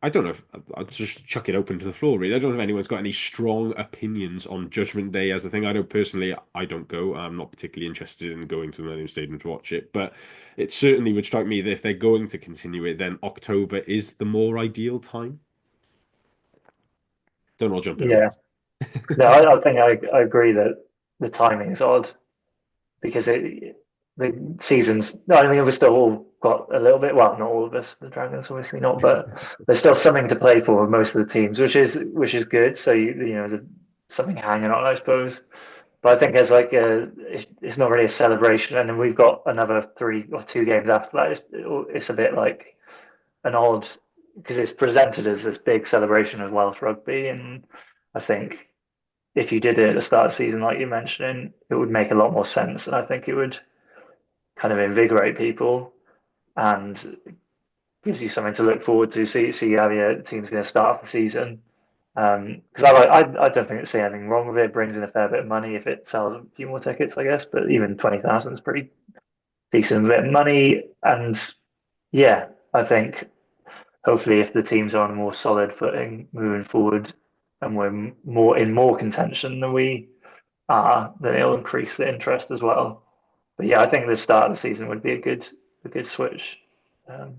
[SPEAKER 5] I don't know if I'll just chuck it open to the floor, really. I don't know if anyone's got any strong opinions on Judgment Day as a thing. I know personally I don't go. I'm not particularly interested in going to the Millennium Stadium to watch it, but it certainly would strike me that if they're going to continue it, then October is the more ideal time. Don't all jump in on
[SPEAKER 7] Yeah.
[SPEAKER 5] that.
[SPEAKER 7] No, I think I agree that the timing is odd because the seasons. No, I mean we've still all got a little bit. Well, not all of us, the Dragons obviously not, but there's still something to play for with most of the teams, which is good. So you know, there's something hanging on, I suppose. But I think as like it's not really a celebration, and then we've got another 3 or 2 games after that. It's a bit like an odd because it's presented as this big celebration of Welsh rugby, and I think if you did it at the start of the season, like you're mentioning, it would make a lot more sense, and I think it would kind of invigorate people and gives you something to look forward to. See how your team's going to start off the season. Because I don't think it's anything wrong with it. It brings in a fair bit of money if it sells a few more tickets, I guess. But even 20,000 is pretty decent bit of money. And yeah, I think hopefully if the teams are on a more solid footing moving forward and we're more contention than we are, then it'll increase the interest as well. But yeah, I think the start of the season would be a good switch to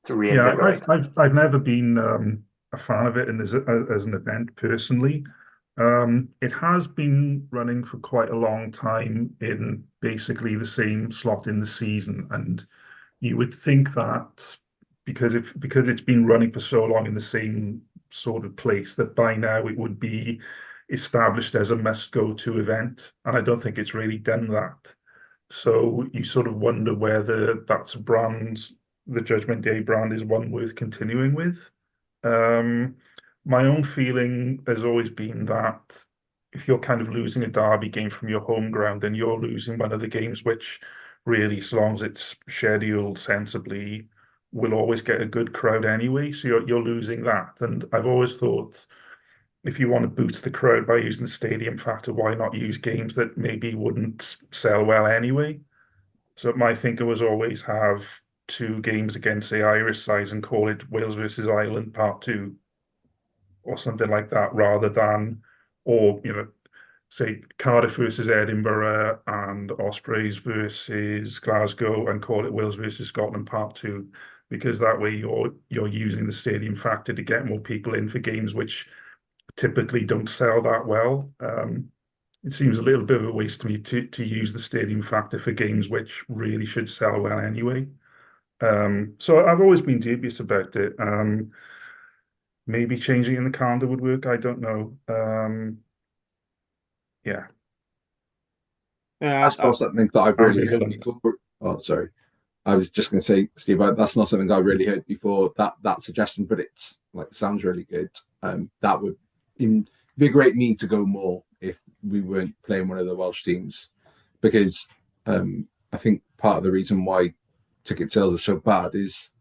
[SPEAKER 9] Yeah,
[SPEAKER 7] reinvigorate.
[SPEAKER 9] I've never been a fan of it and as an event personally. It has been running for quite a long time in basically the same slot in the season, and you would think that because it's been running for so long in the same sort of place that by now it would be established as a must-go-to event, and I don't think it's really done that. So you sort of wonder whether that's a brand, the Judgment Day brand is one worth continuing with. My own feeling has always been that if you're kind of losing a derby game from your home ground, then you're losing one of the games which really, as long as it's scheduled sensibly, will always get a good crowd anyway. So you're losing that. And I've always thought if you want to boost the crowd by using the stadium factor, why not use games that maybe wouldn't sell well anyway? So my thinker was always have 2 games against the Irish sides and call it Wales versus Ireland Part 2 or something like that, rather than, or, say Cardiff versus Edinburgh and Ospreys versus Glasgow and call it Wales versus Scotland Part 2, because that way you're using the stadium factor to get more people in for games which typically don't sell that well. It seems a little bit of a waste to me to use the stadium factor for games which really should sell well anyway. So I've always been dubious about it. Maybe changing in the calendar would work. I don't know. Yeah.
[SPEAKER 8] That's not something that I've really heard before. Oh, sorry. I was just going to say, Steve, that's not something I've really heard before, that suggestion, but it's like sounds really good. That would invigorate me to go more if we weren't playing one of the Welsh teams, because I think part of the reason why ticket sales are so bad is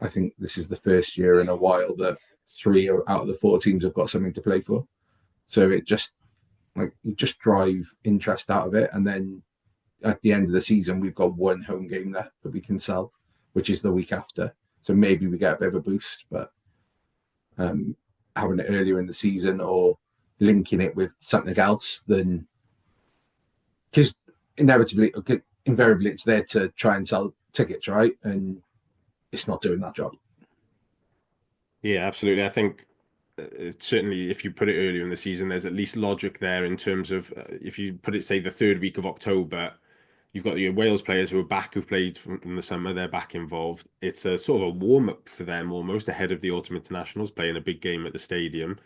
[SPEAKER 8] I think this is the first year in a while that 3 out of the 4 teams have got something to play for. So it just you just drive interest out of it, and then at the end of the season we've got 1 home game left that we can sell, which is the week after. So maybe we get a bit of a boost, but having it earlier in the season or linking it with something else, then because invariably it's there to try and sell tickets, right? And it's not doing that job.
[SPEAKER 5] Yeah, absolutely. I think certainly if you put it earlier in the season, there's at least logic there in terms of if you put it, say, the 3rd week of October, you've got your Wales players who are back, who've played in the summer, they're back involved. It's a sort of a warm-up for them almost ahead of the autumn internationals, playing a big game at the stadium.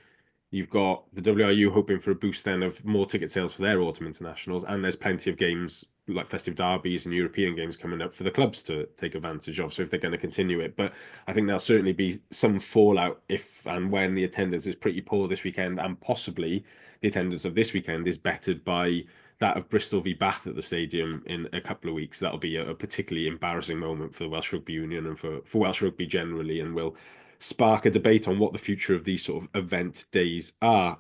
[SPEAKER 5] You've got the WRU hoping for a boost then of more ticket sales for their autumn internationals, and there's plenty of games like festive derbies and European games coming up for the clubs to take advantage of. So if they're going to continue it, but I think there'll certainly be some fallout if and when the attendance is pretty poor this weekend, and possibly the attendance of this weekend is bettered by that of Bristol v Bath at the stadium in a couple of weeks. That'll be a particularly embarrassing moment for the Welsh Rugby Union and for Welsh Rugby generally, and will spark a debate on what the future of these sort of event days are.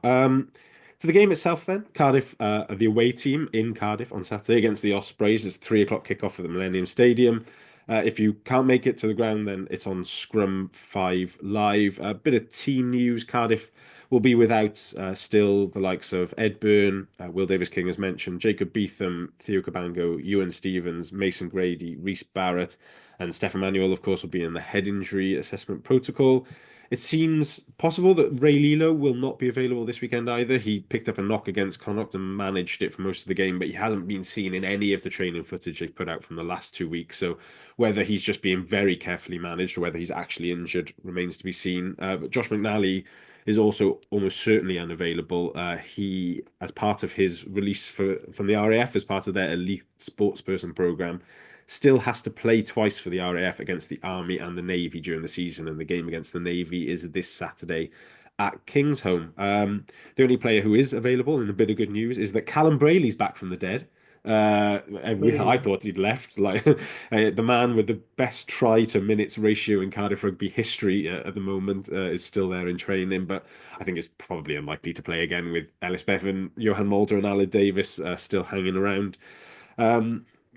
[SPEAKER 5] So the game itself then, Cardiff, the away team in Cardiff on Saturday against the Ospreys. It's 3 o'clock kickoff at the Millennium Stadium. If you can't make it to the ground, then it's on Scrum 5 Live. A bit of team news. Cardiff will be without still the likes of Ed Byrne, Will Davis-King as mentioned, Jacob Beetham, Theo Cabango, Ewan Stevens, Mason Grady, Rhys Barrett, and Stefan Manuel, of course, will be in the head injury assessment protocol. It seems possible that Ray Lilo will not be available this weekend either. He picked up a knock against Connacht and managed it for most of the game, but he hasn't been seen in any of the training footage they've put out from the last 2 weeks. So whether he's just being very carefully managed or whether he's actually injured remains to be seen. But Josh McNally is also almost certainly unavailable. He, as part of his release from the RAF, as part of their elite sportsperson program, still has to play twice for the RAF against the Army and the Navy during the season, and the game against the Navy is this Saturday at Kingsholm. The only player who is available, and a bit of good news, is that Callum Brayley's back from the dead. I thought he'd left. Like the man with the best try to minutes ratio in Cardiff rugby history at the moment is still there in training, but I think it's probably unlikely to play again with Ellis Bevan, Johan Mulder, and Aled Davis still hanging around.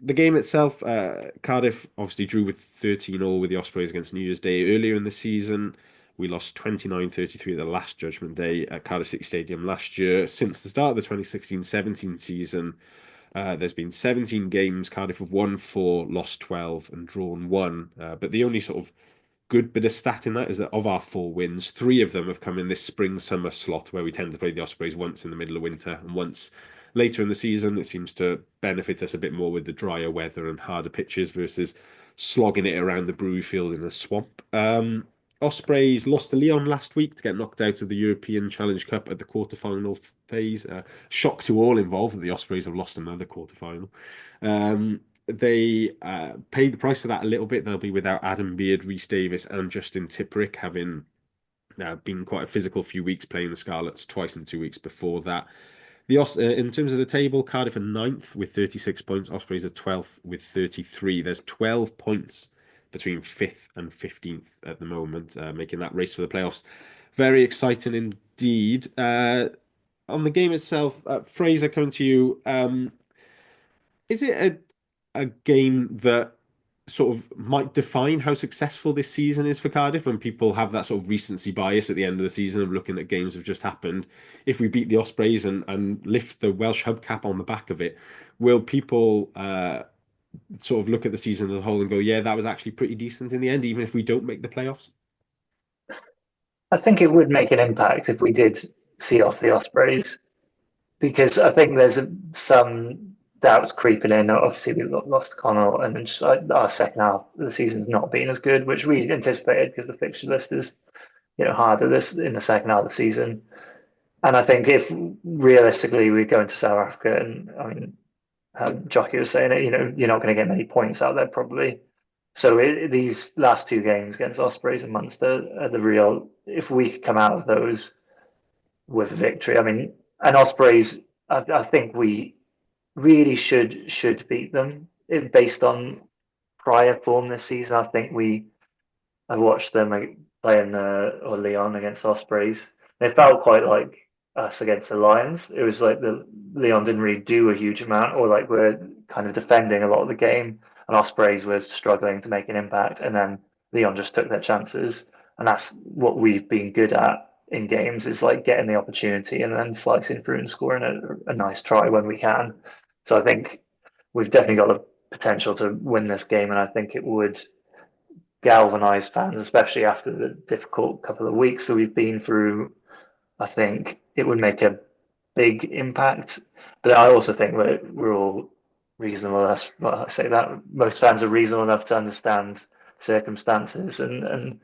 [SPEAKER 5] The game itself, Cardiff obviously drew with 13-all with the Ospreys against New Year's Day earlier in the season. We lost 29-33 the last Judgement Day at Cardiff City Stadium last year. Since the start of the 2016-17 season, there's been 17 games. Cardiff have won 4, lost 12, and drawn 1. But the only sort of good bit of stat in that is that of our 4 wins, 3 of them have come in this spring-summer slot where we tend to play the Ospreys once in the middle of winter and once later in the season. It seems to benefit us a bit more with the drier weather and harder pitches versus slogging it around the brewery field in a swamp. Ospreys lost to Lyon last week to get knocked out of the European Challenge Cup at the quarter-final phase. Shock to all involved that the Ospreys have lost another quarter-final. They paid the price for that a little bit. They'll be without Adam Beard, Rhys Davis, and Justin Tipperick, having been quite a physical few weeks playing the Scarlets twice in 2 weeks before that. In terms of the table, Cardiff are 9th with 36 points. Ospreys are 12th with 33. There's 12 points between 5th and 15th at the moment, making that race for the playoffs very exciting indeed. On the game itself, Fraser, coming to you, is it a game that sort of might define how successful this season is for Cardiff when people have that sort of recency bias at the end of the season of looking at games that have just happened? If we beat the Ospreys and lift the Welsh hubcap on the back of it, will people sort of look at the season as a whole and go, yeah, that was actually pretty decent in the end, even if we don't make the playoffs?
[SPEAKER 7] I think it would make an impact if we did see off the Ospreys, because I think there's some doubts creeping in. Obviously, we lost Connacht, and just our second half of the season's not been as good, which we anticipated because the fixture list is, harder this in the second half of the season. And I think if realistically we go into South Africa, and I mean, Jockey was saying it, you're not going to get many points out there probably. So these last 2 games against Ospreys and Munster are the real. If we could come out of those with a victory, I mean, and Ospreys, I think we really should beat them based on prior form this season. I think I watched them playing or Lyon against Ospreys. They felt quite like us against the Lions. It was like the Lyon didn't really do a huge amount, or like we're kind of defending a lot of the game, and Ospreys were struggling to make an impact, and then Lyon just took their chances. And that's what we've been good at in games, is like getting the opportunity and then slicing through and scoring a nice try when we can. So I think we've definitely got the potential to win this game, and I think it would galvanise fans, especially after the difficult couple of weeks that we've been through. I think it would make a big impact. But I also think that we're all reasonable. Well, I say that most fans are reasonable enough to understand circumstances and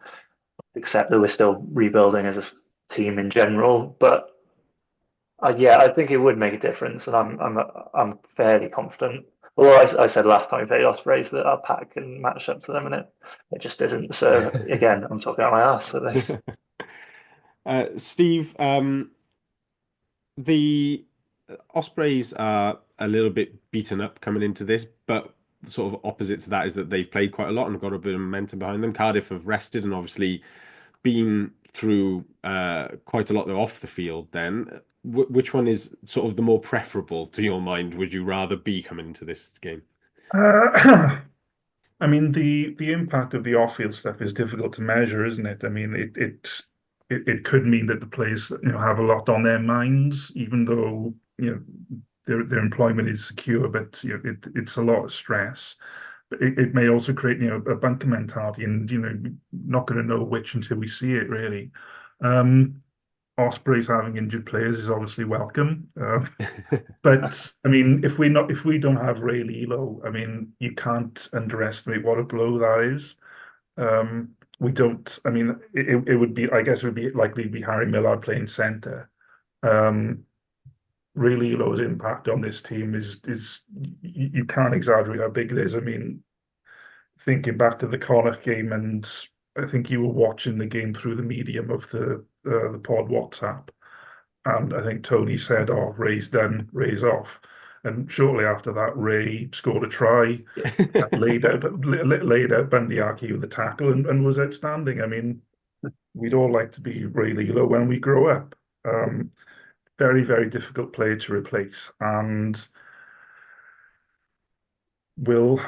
[SPEAKER 7] accept that we're still rebuilding as a team in general. But yeah, I think it would make a difference, and I'm fairly confident. Although I said last time we played Ospreys that our pack can match up to them, and it just isn't. So again, I'm talking out my ass with it.
[SPEAKER 5] Steve, the Ospreys are a little bit beaten up coming into this, but sort of opposite to that is that they've played quite a lot and got a bit of momentum behind them. Cardiff have rested and obviously been through quite a lot off the field then. which one is sort of the more preferable to your mind? Would you rather be coming into this game?
[SPEAKER 9] I mean, the impact of the off-field stuff is difficult to measure, isn't it? I mean, it could mean that the players, have a lot on their minds, even though, their employment is secure, but it's a lot of stress. But it may also create, a bunker mentality, and not going to know which until we see it really. Ospreys having injured players is obviously welcome, but I mean, if we don't have Ray Lilo, I mean, you can't underestimate what a blow that is. We don't. I mean, it would be. I guess it would be likely to be Harry Millard playing centre. Ray Lilo's impact on this team is you can't exaggerate how big it is. I mean, thinking back to the Connacht game, and I think you were watching the game through the medium of the pod WhatsApp, and I think Tony said, "Oh, Ray's done, Ray's off," and shortly after that, Ray scored a try, laid out Bundyaki with the tackle, and was outstanding. I mean, we'd all like to be Ray Lilo when we grow up. Very, very difficult player to replace, and will.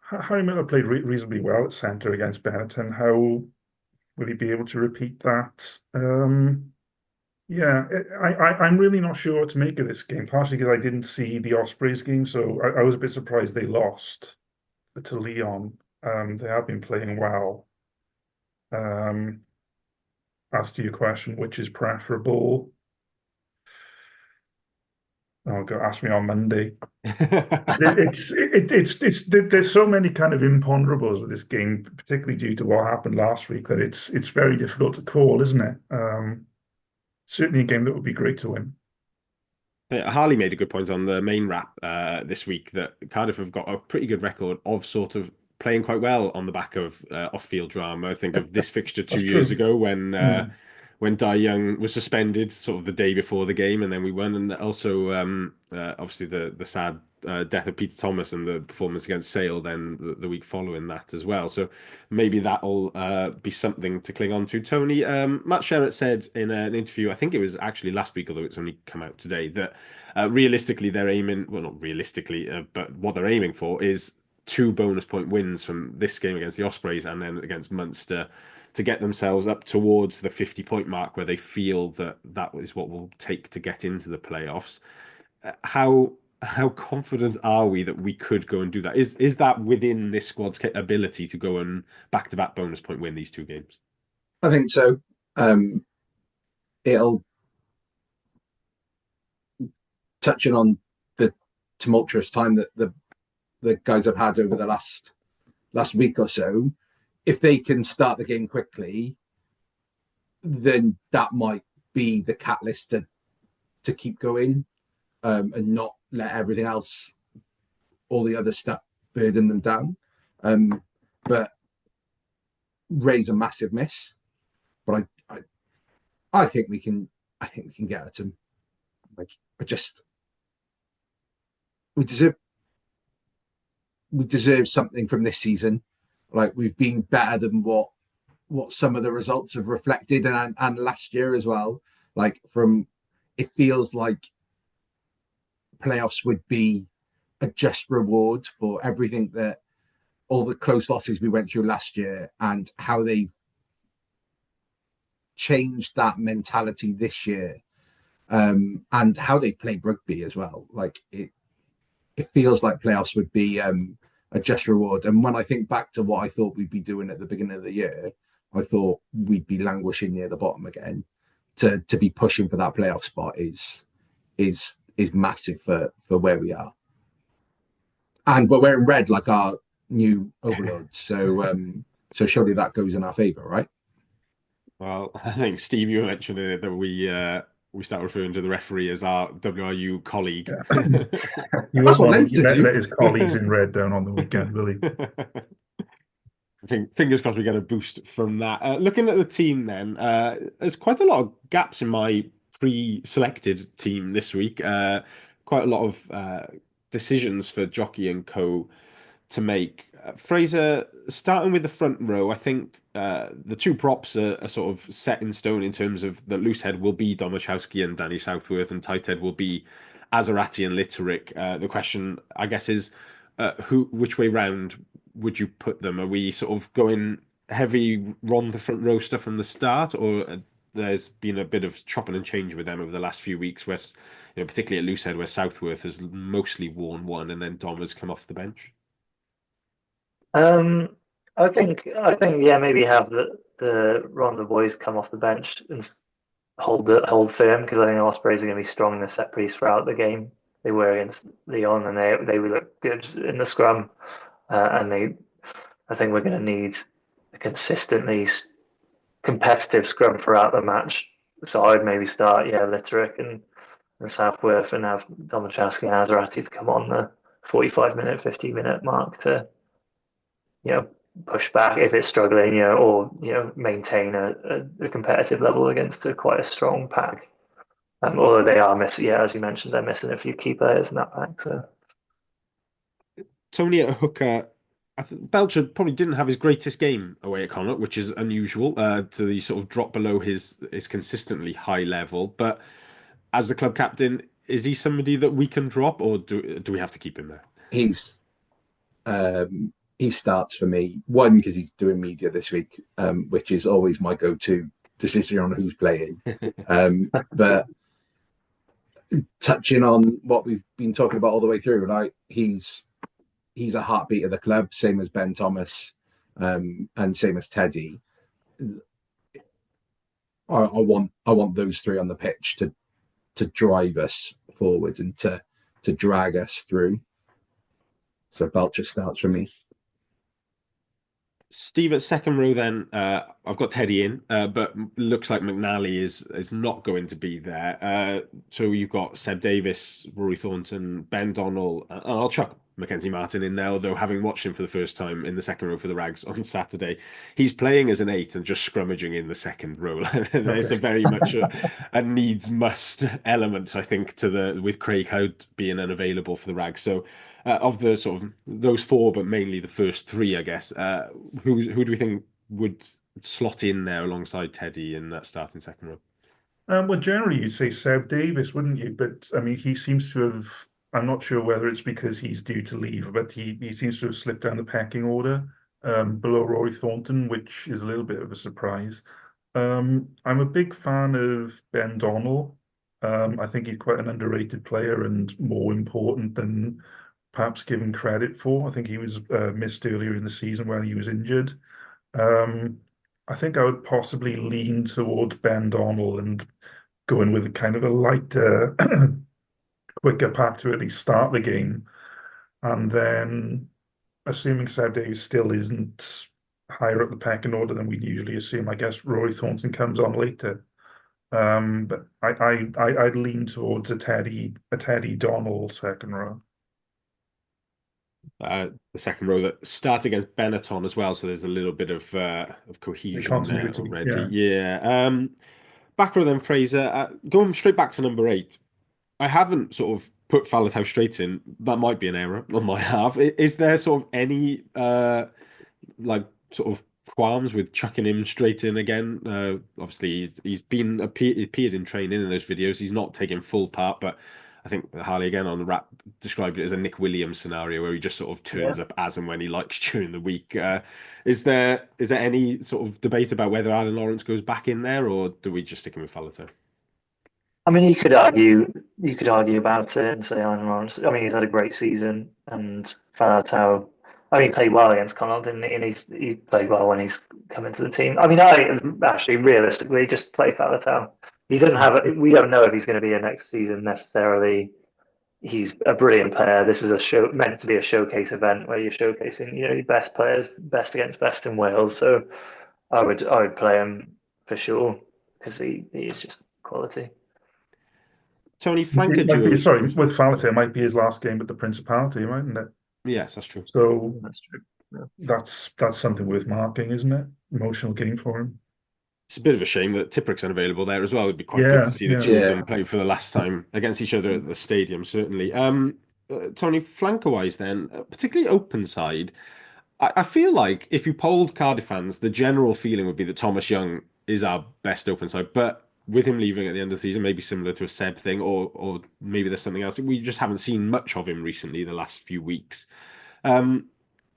[SPEAKER 9] Harry Miller played reasonably well at centre against Benetton. How will he be able to repeat that? Yeah, I'm really not sure what to make of this game, partially because I didn't see the Ospreys game, so I was a bit surprised they lost to Lyon. They have been playing well. As to your question, which is preferable? Oh, go ask me on Monday. There's so many kind of imponderables with this game, particularly due to what happened last week, that it's very difficult to call, isn't it? Certainly a game that would be great to win.
[SPEAKER 5] Harley made a good point on the main wrap this week that Cardiff have got a pretty good record of sort of playing quite well on the back of off-field drama. I think of this fixture 2 years ago when Dai Young was suspended sort of the day before the game, and then we won. And also, obviously, the sad death of Peter Thomas and the performance against Sale then the week following that as well. So maybe that'll be something to cling on to. Tony, Matt Sherratt said in an interview, I think it was actually last week, although it's only come out today, that realistically they're aiming, well, not realistically, but what they're aiming for is 2 bonus point wins from this game against the Ospreys and then against Munster, to get themselves up towards the 50-point mark where they feel that is what will take to get into the playoffs. How confident are we that we could go and do that? Is that within this squad's ability to go and back-to-back bonus point win these 2 games?
[SPEAKER 8] I think so. It'll, touching on the tumultuous time that the guys have had over the last week or so, if they can start the game quickly, then that might be the catalyst to keep going, and not let everything else, all the other stuff, burden them down. But Ray's a massive miss, but I think we can get at him. Like, we deserve something from this season. Like, we've been better than what some of the results have reflected, and last year as well. Like, it feels like playoffs would be a just reward for everything, that all the close losses we went through last year and how they've changed that mentality this year, and how they've played rugby as well. Like, it feels like playoffs would be a just reward. And when I think back to what I thought we'd be doing at the beginning of the year, I thought we'd be languishing near the bottom again. To be pushing for that playoff spot is massive for where we are. And we're wearing red like our new overlords, so surely that goes in our favour, right?
[SPEAKER 5] Well, I think Steve, you mentioned that we start referring to the referee as our WRU colleague.
[SPEAKER 9] Yeah. He won't let his colleagues in red down on the weekend, will he?
[SPEAKER 5] I think fingers crossed we get a boost from that. Looking at the team then, there's quite a lot of gaps in my pre-selected team this week. Quite a lot of decisions for Jockey and Co to make. Fraser, starting with the front row, I think the two props are sort of set in stone in terms of the loose head will be Domachowski and Danny Southworth, and tight head will be Azarati and Litterick. The question, I guess, is which way round would you put them? Are we sort of going heavy Ron the front row stuff from the start, or there's been a bit of chopping and change with them over the last few weeks, where particularly at loosehead, where Southworth has mostly worn one, and then Dom has come off the bench?
[SPEAKER 7] I think yeah, maybe have the Ron the boys come off the bench and hold firm, because I think Ospreys are going to be strong in the set piece throughout the game. They were against Leon, and they look good in the scrum, and I think we're going to need a consistently competitive scrum throughout the match. So I'd maybe start Litterick and Southworth, and have Domachowski and Azarati to come on the 45-minute, 50-minute mark to push back if it's struggling, or maintain a competitive level against quite a strong pack. Although they are missing, as you mentioned, they're missing a few key players in that pack. So
[SPEAKER 5] Tony at hooker, I think Belcher probably didn't have his greatest game away at Connacht, which is unusual to sort of drop below his consistently high level. But as the club captain, is he somebody that we can drop, or do we have to keep him there?
[SPEAKER 8] He starts for me, one, because he's doing media this week, which is always my go-to decision on who's playing. But touching on what we've been talking about all the way through, right? He's a heartbeat of the club, same as Ben Thomas, and same as Teddy. I want those three on the pitch to drive us forward and to drag us through. So Belcher starts for me.
[SPEAKER 5] Steve at second row then, I've got Teddy in, but looks like McNally is not going to be there. So you've got Seb Davis, Rory Thornton, Ben Donnell, and I'll chuck Mackenzie Martin in there, although having watched him for the first time in the second row for the Rags on Saturday, he's playing as an 8 and just scrummaging in the second row. There's a very much a needs must element, I think, with Craig Howd being unavailable for the Rags. So of the sort of those four, but mainly the first three, I guess, who do we think would slot in there alongside Teddy in that starting second row?
[SPEAKER 9] Well, generally you'd say Seb Davis, wouldn't you? But I mean, he seems to have. I'm not sure whether it's because he's due to leave, but he seems to have slipped down the pecking order below Rory Thornton, which is a little bit of a surprise. I'm a big fan of Ben Donnell. I think he's quite an underrated player and more important than perhaps given credit for. I think he was missed earlier in the season when he was injured. I think I would possibly lean toward Ben Donnell and go in with a kind of a lighter, quicker pack to at least start the game. And then, assuming Seb Davis still isn't higher up the pecking order than we'd usually assume, I guess Rory Thornton comes on later. But I'd lean towards a Teddy Donnell second row.
[SPEAKER 5] The second row that start against Benetton as well, so there's a little bit of cohesion there already. Yeah. Back row then, Fraser. Going straight back to number 8. I haven't sort of put Faletau straight in. That might be an error on my half. Is there sort of any sort of qualms with chucking him straight in again? Obviously, he's been appeared in training in those videos. He's not taking full part, but I think Harley again on the wrap described it as a Nick Williams scenario where he just sort of turns up as and when he likes during the week. Is there any sort of debate about whether Alan Lawrence goes back in there, or do we just stick him with Faletau?
[SPEAKER 7] I mean, you could argue about it and say Alan Lawrence. I mean, he's had a great season, and Faletau. I mean, he played well against Connacht, and he's played well when he's come into the team. I mean, I actually realistically just play Faletau. He doesn't have. We don't know if he's going to be a next season necessarily. He's a brilliant player. This is meant to be a showcase event where you're showcasing, your best players, best against best in Wales. So I would play him for sure because he is just quality.
[SPEAKER 5] Tony flanker duos.
[SPEAKER 9] Sorry, with Faletau, it might be his last game with the Principality, mightn't it?
[SPEAKER 5] Yes, that's true.
[SPEAKER 9] So
[SPEAKER 7] that's true. Yeah.
[SPEAKER 9] That's something worth marking, isn't it? Emotional game for him.
[SPEAKER 5] It's a bit of a shame that Tipurick's unavailable there as well. It'd be quite good to see the two of them play for the last time against each other at the stadium, certainly. Tony, flanker-wise then, particularly open side, I feel like if you polled Cardiff fans, the general feeling would be that Thomas Young is our best open side. But with him leaving at the end of the season, maybe similar to a Seb thing, or maybe there's something else. We just haven't seen much of him recently, the last few weeks.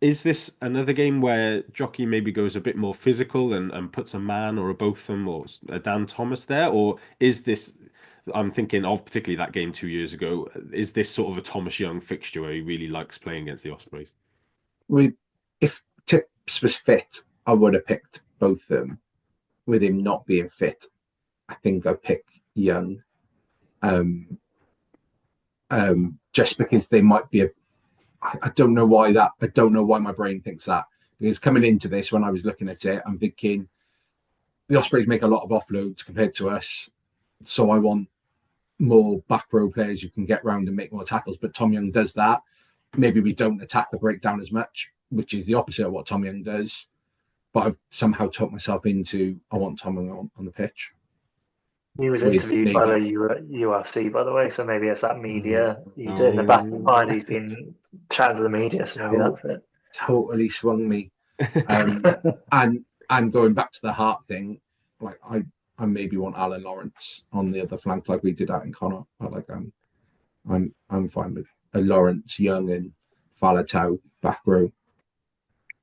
[SPEAKER 5] Is this another game where Jockey maybe goes a bit more physical and puts a man or a Botham or a Dan Thomas there? Or is this, I'm thinking of particularly that game 2 years ago, is this sort of a Thomas Young fixture where he really likes playing against the Ospreys?
[SPEAKER 8] If Tips was fit, I would have picked both of them. With him not being fit, I think I pick Young. Just because they might be I don't know why my brain thinks that. Because coming into this, when I was looking at it, I'm thinking the Ospreys make a lot of offloads compared to us. So I want more back row players who can get round and make more tackles. But Tom Young does that. Maybe we don't attack the breakdown as much, which is the opposite of what Tom Young does. But I've somehow talked myself into I want Tom Young on the pitch.
[SPEAKER 7] He was interviewed by the URC, by the way, so maybe it's that media. You did in the back of your mind. He's been chatting to the media, so maybe that's it.
[SPEAKER 8] Totally swung me. And going back to the heart thing, like I maybe want Alan Lawrence on the other flank, like we did out in Connacht. I'm fine with a Lawrence, Young, and Falatau back row.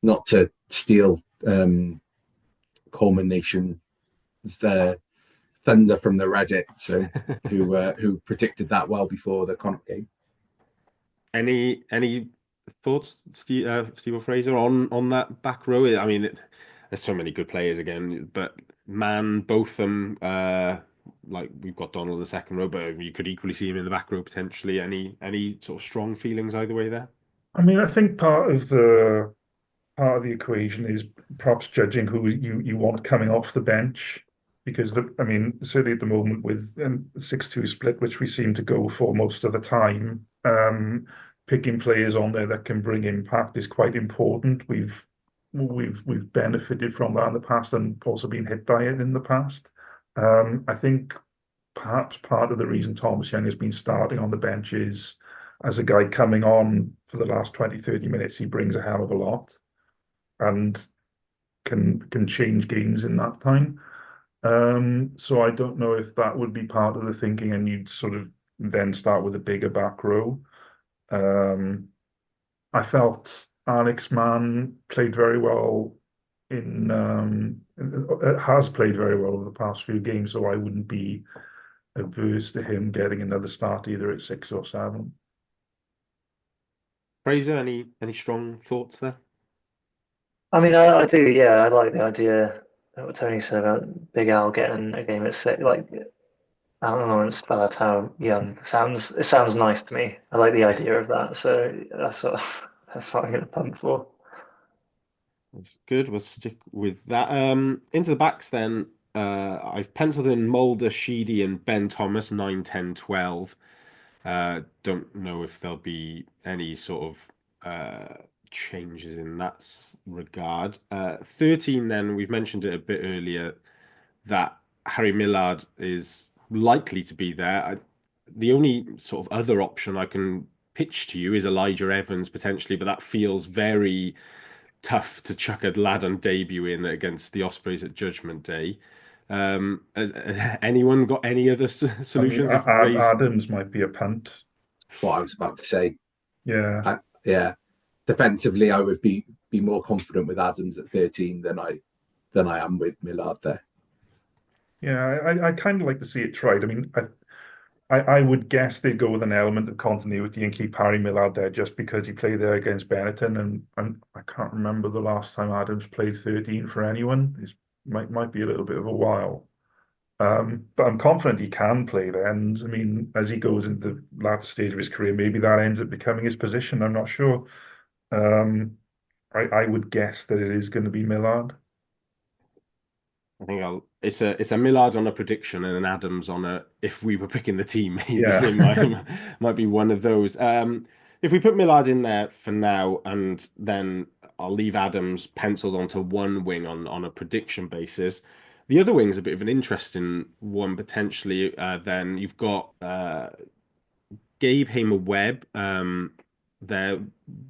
[SPEAKER 8] Not to steal Coleman Nation's thunder from the Reddit, so who predicted that well before the Connacht game.
[SPEAKER 5] Any thoughts, Steve or Fraser, on that back row? I mean, there's so many good players again, but man, both them, like we've got Donald in the second row, but you could equally see him in the back row potentially. Any sort of strong feelings either way there?
[SPEAKER 9] I mean, I think part of the equation is perhaps judging who you want coming off the bench. Because, certainly at the moment with 6-2 split, which we seem to go for most of the time, picking players on there that can bring impact is quite important. We've benefited from that in the past and also been hit by it in the past. I think perhaps part of the reason Thomas Young has been starting on the bench is as a guy coming on for the last 20, 30 minutes, he brings a hell of a lot and can change games in that time. So I don't know if that would be part of the thinking, and you'd sort of then start with a bigger back row. I felt Alex Mann played very well has played very well over the past few games, so I wouldn't be averse to him getting another start either at 6 or 7.
[SPEAKER 5] Fraser, any strong thoughts there?
[SPEAKER 7] I mean, I do, yeah. I like the idea what Tony said about Big Al getting a game at 6. Like, I don't know, it's Falatau Young. It sounds nice to me. I like the idea of that. So that's what I'm going to pump for.
[SPEAKER 5] That's good. We'll stick with that. Into the backs then. I've penciled in Mulder, Sheedy, and Ben Thomas, 9, 10, 12. Don't know if there'll be any sort of changes in that regard. 13 then, we've mentioned it a bit earlier, that Harry Millard is likely to be there. The only sort of other option I can pitch to you is Elijah Evans potentially, but that feels very tough to chuck a lad on debut in against the Ospreys at Judgement Day. Has anyone got any other solutions?
[SPEAKER 9] Adams might be a punt.
[SPEAKER 8] That's what I was about to say.
[SPEAKER 9] Yeah.
[SPEAKER 8] Yeah. Defensively, I would be more confident with Adams at 13 than I am with Millard there.
[SPEAKER 9] Yeah, I kind of like to see it tried. I mean, I would guess they'd go with an element of continuity and keep Harry Millard there just because he played there against Benetton, and I can't remember the last time Adams played 13 for anyone. It might be a little bit of a while. But I'm confident he can play there. And I mean, as he goes into the latter stage of his career, maybe that ends up becoming his position. I'm not sure. I would guess that it is going to be Millard.
[SPEAKER 5] I think it's a Millard on a prediction and an Adams on a if we were picking the team, maybe it might be one of those. If we put Millard in there for now, and then I'll leave Adams penciled onto one wing on a prediction basis. The other wing's a bit of an interesting one potentially. Then you've got Gabe Hamer-Webb. There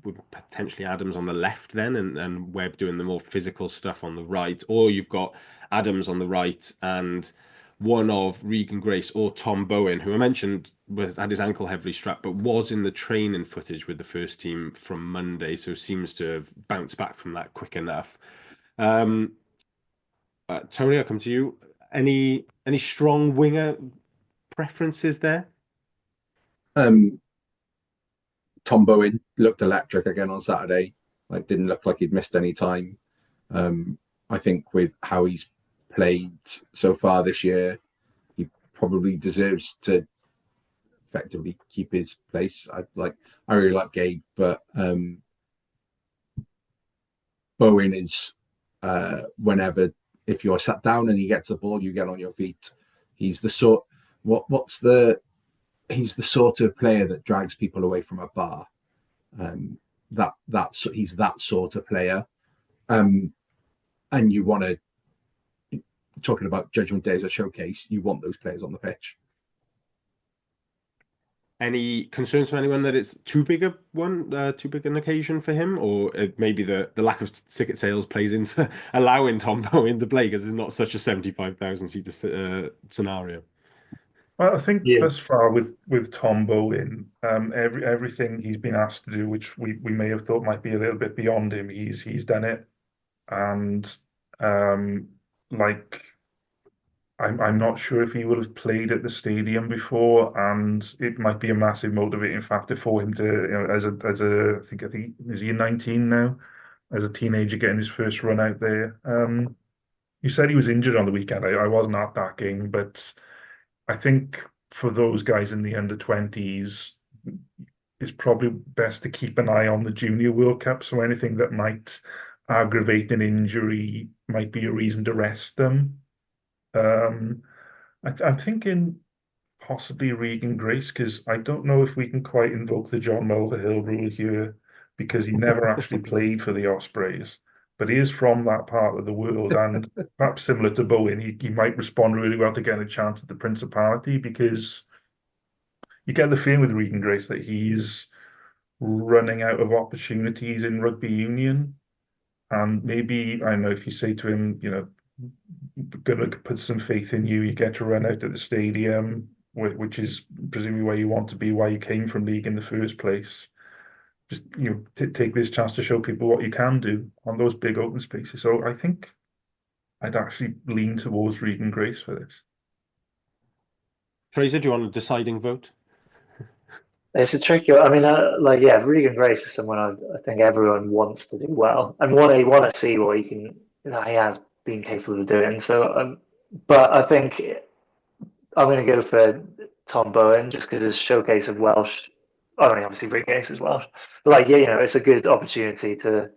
[SPEAKER 5] would potentially Adams on the left then, and Webb doing the more physical stuff on the right, or you've got Adams on the right and one of Regan Grace or Tom Bowen, who I mentioned had his ankle heavily strapped, but was in the training footage with the first team from Monday, so seems to have bounced back from that quick enough. Tony, I'll come to you. Any strong winger preferences there?
[SPEAKER 8] Tom Bowen looked electric again on Saturday. Like, didn't look like he'd missed any time. I think with how he's played so far this year, he probably deserves to effectively keep his place. I really like Gabe, but Bowen is whenever, if you're sat down and he gets the ball, you get on your feet. He's the sort he's the sort of player that drags people away from a bar. He's that sort of player. And you want to, talking about Judgement Day as a showcase, you want those players on the pitch.
[SPEAKER 5] Any concerns from anyone that it's too big an occasion for him, or maybe the lack of ticket sales plays into allowing Tom Bowen to play because it's not such a 75,000 seater scenario?
[SPEAKER 9] Well, I think thus far with Tom Bowen, everything he's been asked to do, which we may have thought might be a little bit beyond him, he's done it, and like. I'm not sure if he would have played at the stadium before, and it might be a massive motivating factor for him to, as a I think is he 19 now, as a teenager getting his first run out there. You said he was injured on the weekend. I wasn't at that game, but I think for those guys in the under-20s, it's probably best to keep an eye on the Junior World Cup. So anything that might aggravate an injury might be a reason to rest them. I'm thinking possibly Regan Grace, because I don't know if we can quite invoke the John Mulvihill rule here, because he never actually played for the Ospreys, but he is from that part of the world, and perhaps similar to Bowen, he might respond really well to getting a chance at the Principality, because you get the feeling with Regan Grace that he's running out of opportunities in rugby union, and maybe, I don't know, if you say to him, going to put some faith in you. You get to run out at the stadium, which is presumably where you want to be, why you came from league in the first place. Just take this chance to show people what you can do on those big open spaces. So I think I'd actually lean towards Regan Grace for this.
[SPEAKER 5] Fraser, do you want a deciding vote?
[SPEAKER 7] It's a tricky one. I mean, Regan Grace is someone I think everyone wants to do well and want to see what he can. He has been capable of doing. So, but I think I'm going to go for Tom Bowen just because his showcase of Welsh. I mean, obviously Regan Grace is Welsh. But it's a good opportunity for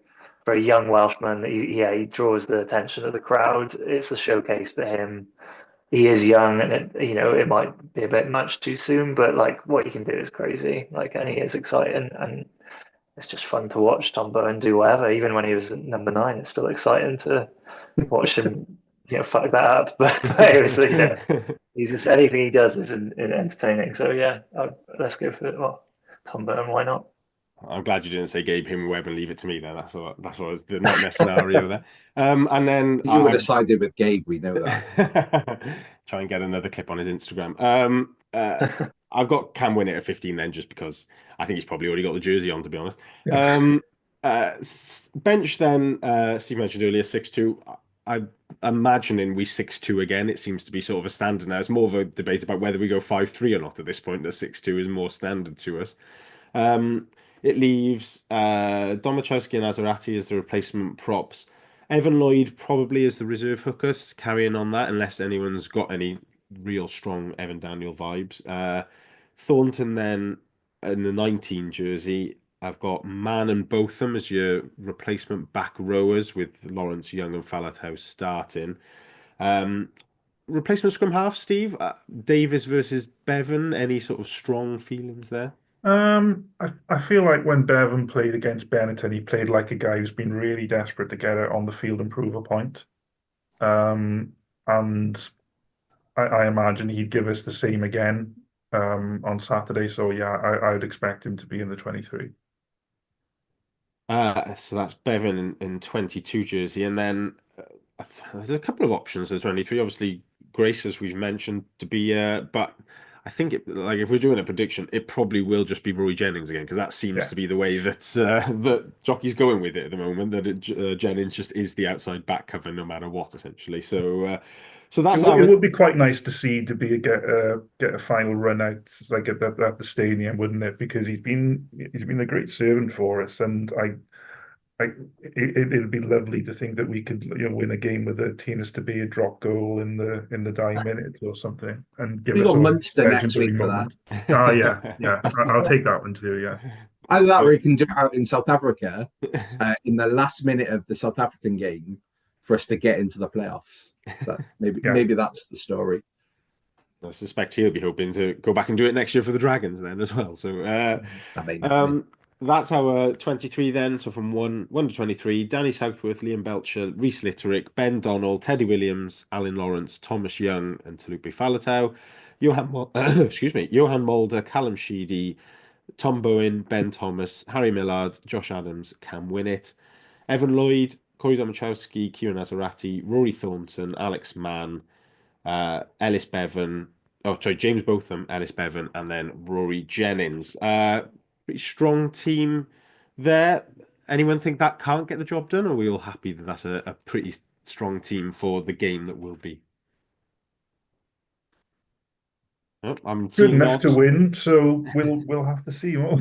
[SPEAKER 7] a young Welshman. He draws the attention of the crowd. It's a showcase for him. He is young, and it might be a bit much too soon, but what he can do is crazy. And he is exciting, and it's just fun to watch Tom Bowen do whatever. Even when he was at number 9, it's still exciting to watch him, fuck that up. But it was, he's just anything he does is entertaining. So let's go for Tom Bowen. Why not?
[SPEAKER 5] I'm glad you didn't say Gabe Hamer-Webb and leave it to me then. That's what was the nightmare scenario there. And then
[SPEAKER 8] you would have sided with Gabe. We know that.
[SPEAKER 5] Try and get another clip on his Instagram. I've got Cam Winnett at 15 then, just because I think he's probably already got the jersey on, to be honest. Bench then, Steve mentioned earlier, 6'2". I'm imagining we 6'2" again. It seems to be sort of a standard now. It's more of a debate about whether we go 5'3" or not at this point. The 6'2" is more standard to us. It leaves Domachowski and Azarati as the replacement props. Evan Lloyd probably as the reserve hookers, carrying on that, unless anyone's got any real strong Evan Daniel vibes. Thornton then in the 19 jersey. I've got Mann and Botham as your replacement back rowers, with Lawrence Young and Falathouse starting. Replacement scrum half, Steve? Davis versus Bevan. Any sort of strong feelings there?
[SPEAKER 9] I feel like when Bevan played against Benetton, he played like a guy who's been really desperate to get out on the field and prove a point. And I imagine he'd give us the same again on Saturday. So yeah, I would expect him to be in the 23.
[SPEAKER 5] So that's Bevan in 22 jersey, and then there's a couple of options for 23. Obviously, Grace, as we've mentioned, to be, but I think if we're doing a prediction, it probably will just be Rory Jennings again, because that seems to be the way that that Jockey's going with it at the moment. That Jennings just is the outside back cover no matter what, essentially. So that's
[SPEAKER 9] it would be quite nice to see to be get a final run out like at the stadium, wouldn't it? Because he's been a great servant for us, and it'd be lovely to think that we could win a game with a Tinas to be a drop goal in the dying minute or something, and give
[SPEAKER 8] We
[SPEAKER 9] us
[SPEAKER 8] got
[SPEAKER 9] a
[SPEAKER 8] Munster next
[SPEAKER 9] legendary
[SPEAKER 8] week for that.
[SPEAKER 9] moment. Oh yeah, I'll take that one too. Yeah.
[SPEAKER 8] Either that, or we can do it out in South Africa in the last minute of the South African game for us to get into the playoffs. But maybe that's the story.
[SPEAKER 5] I suspect he'll be hoping to go back and do it next year for the Dragons then as well. So that's our 23 then. So from 1 to 23, Danny Southworth, Liam Belcher, Rhys Litterick, Ben Donald, Teddy Williams, Alan Lawrence, Thomas Young, and Talupe Falatau. Johan Mulder, Callum Sheedy, Tom Bowen, Ben Thomas, Harry Millard, Josh Adams, Cam Winnett, Evan Lloyd, Corey Domachowski, Kieran Azarati, Rory Thornton, Alex Mann, Ellis Bevan, James Botham, Ellis Bevan, and then Rory Jennings. Pretty strong team there. Anyone think that can't get the job done, or are we all happy that that's a pretty strong team for the game that will be? I'm
[SPEAKER 9] good enough to win, so we'll have to see more.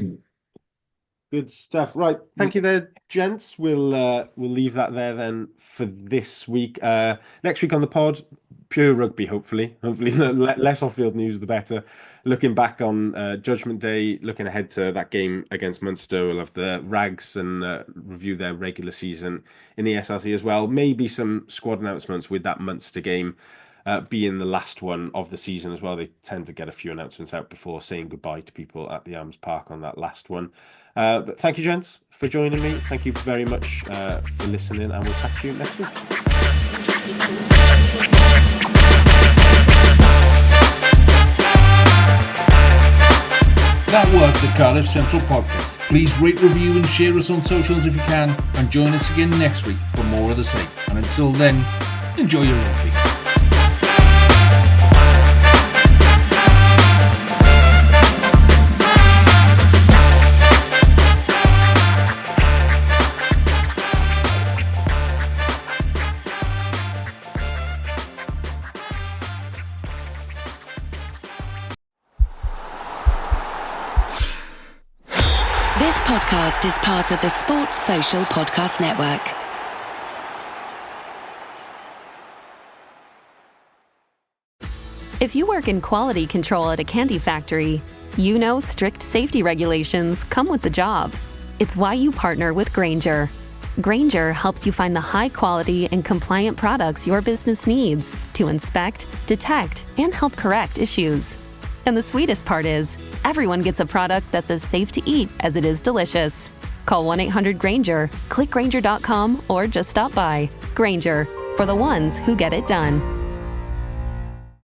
[SPEAKER 5] Good stuff. Right, thank you there, gents. We'll leave that there then for this week. Next week on the pod, pure rugby, hopefully less off-field news the better. Looking back on Judgement Day, looking ahead to that game against Munster. We'll have the Rags and review their regular season in the SRC as well. Maybe some squad announcements with that Munster game being the last one of the season as well. They tend to get a few announcements out before saying goodbye to people at the Arms Park on that last one. But thank you, gents, for joining me. Thank you very much for listening, and we'll catch you next week.
[SPEAKER 6] That was the Cardiff Central Podcast. Please rate, review and share us on socials if you can, and join us again next week for more of the same. And until then, enjoy your rugby.
[SPEAKER 10] Podcast is part of the Sports Social Podcast Network.
[SPEAKER 2] If you work in quality control at a candy factory, you know strict safety regulations come with the job. It's why you partner with Grainger. Grainger helps you find the high quality and compliant products your business needs to inspect, detect, and help correct issues. And the sweetest part is, everyone gets a product that's as safe to eat as it is delicious. Call 1-800-GRAINGER, click Grainger.com, or just stop by. Grainger, for the ones who get it done.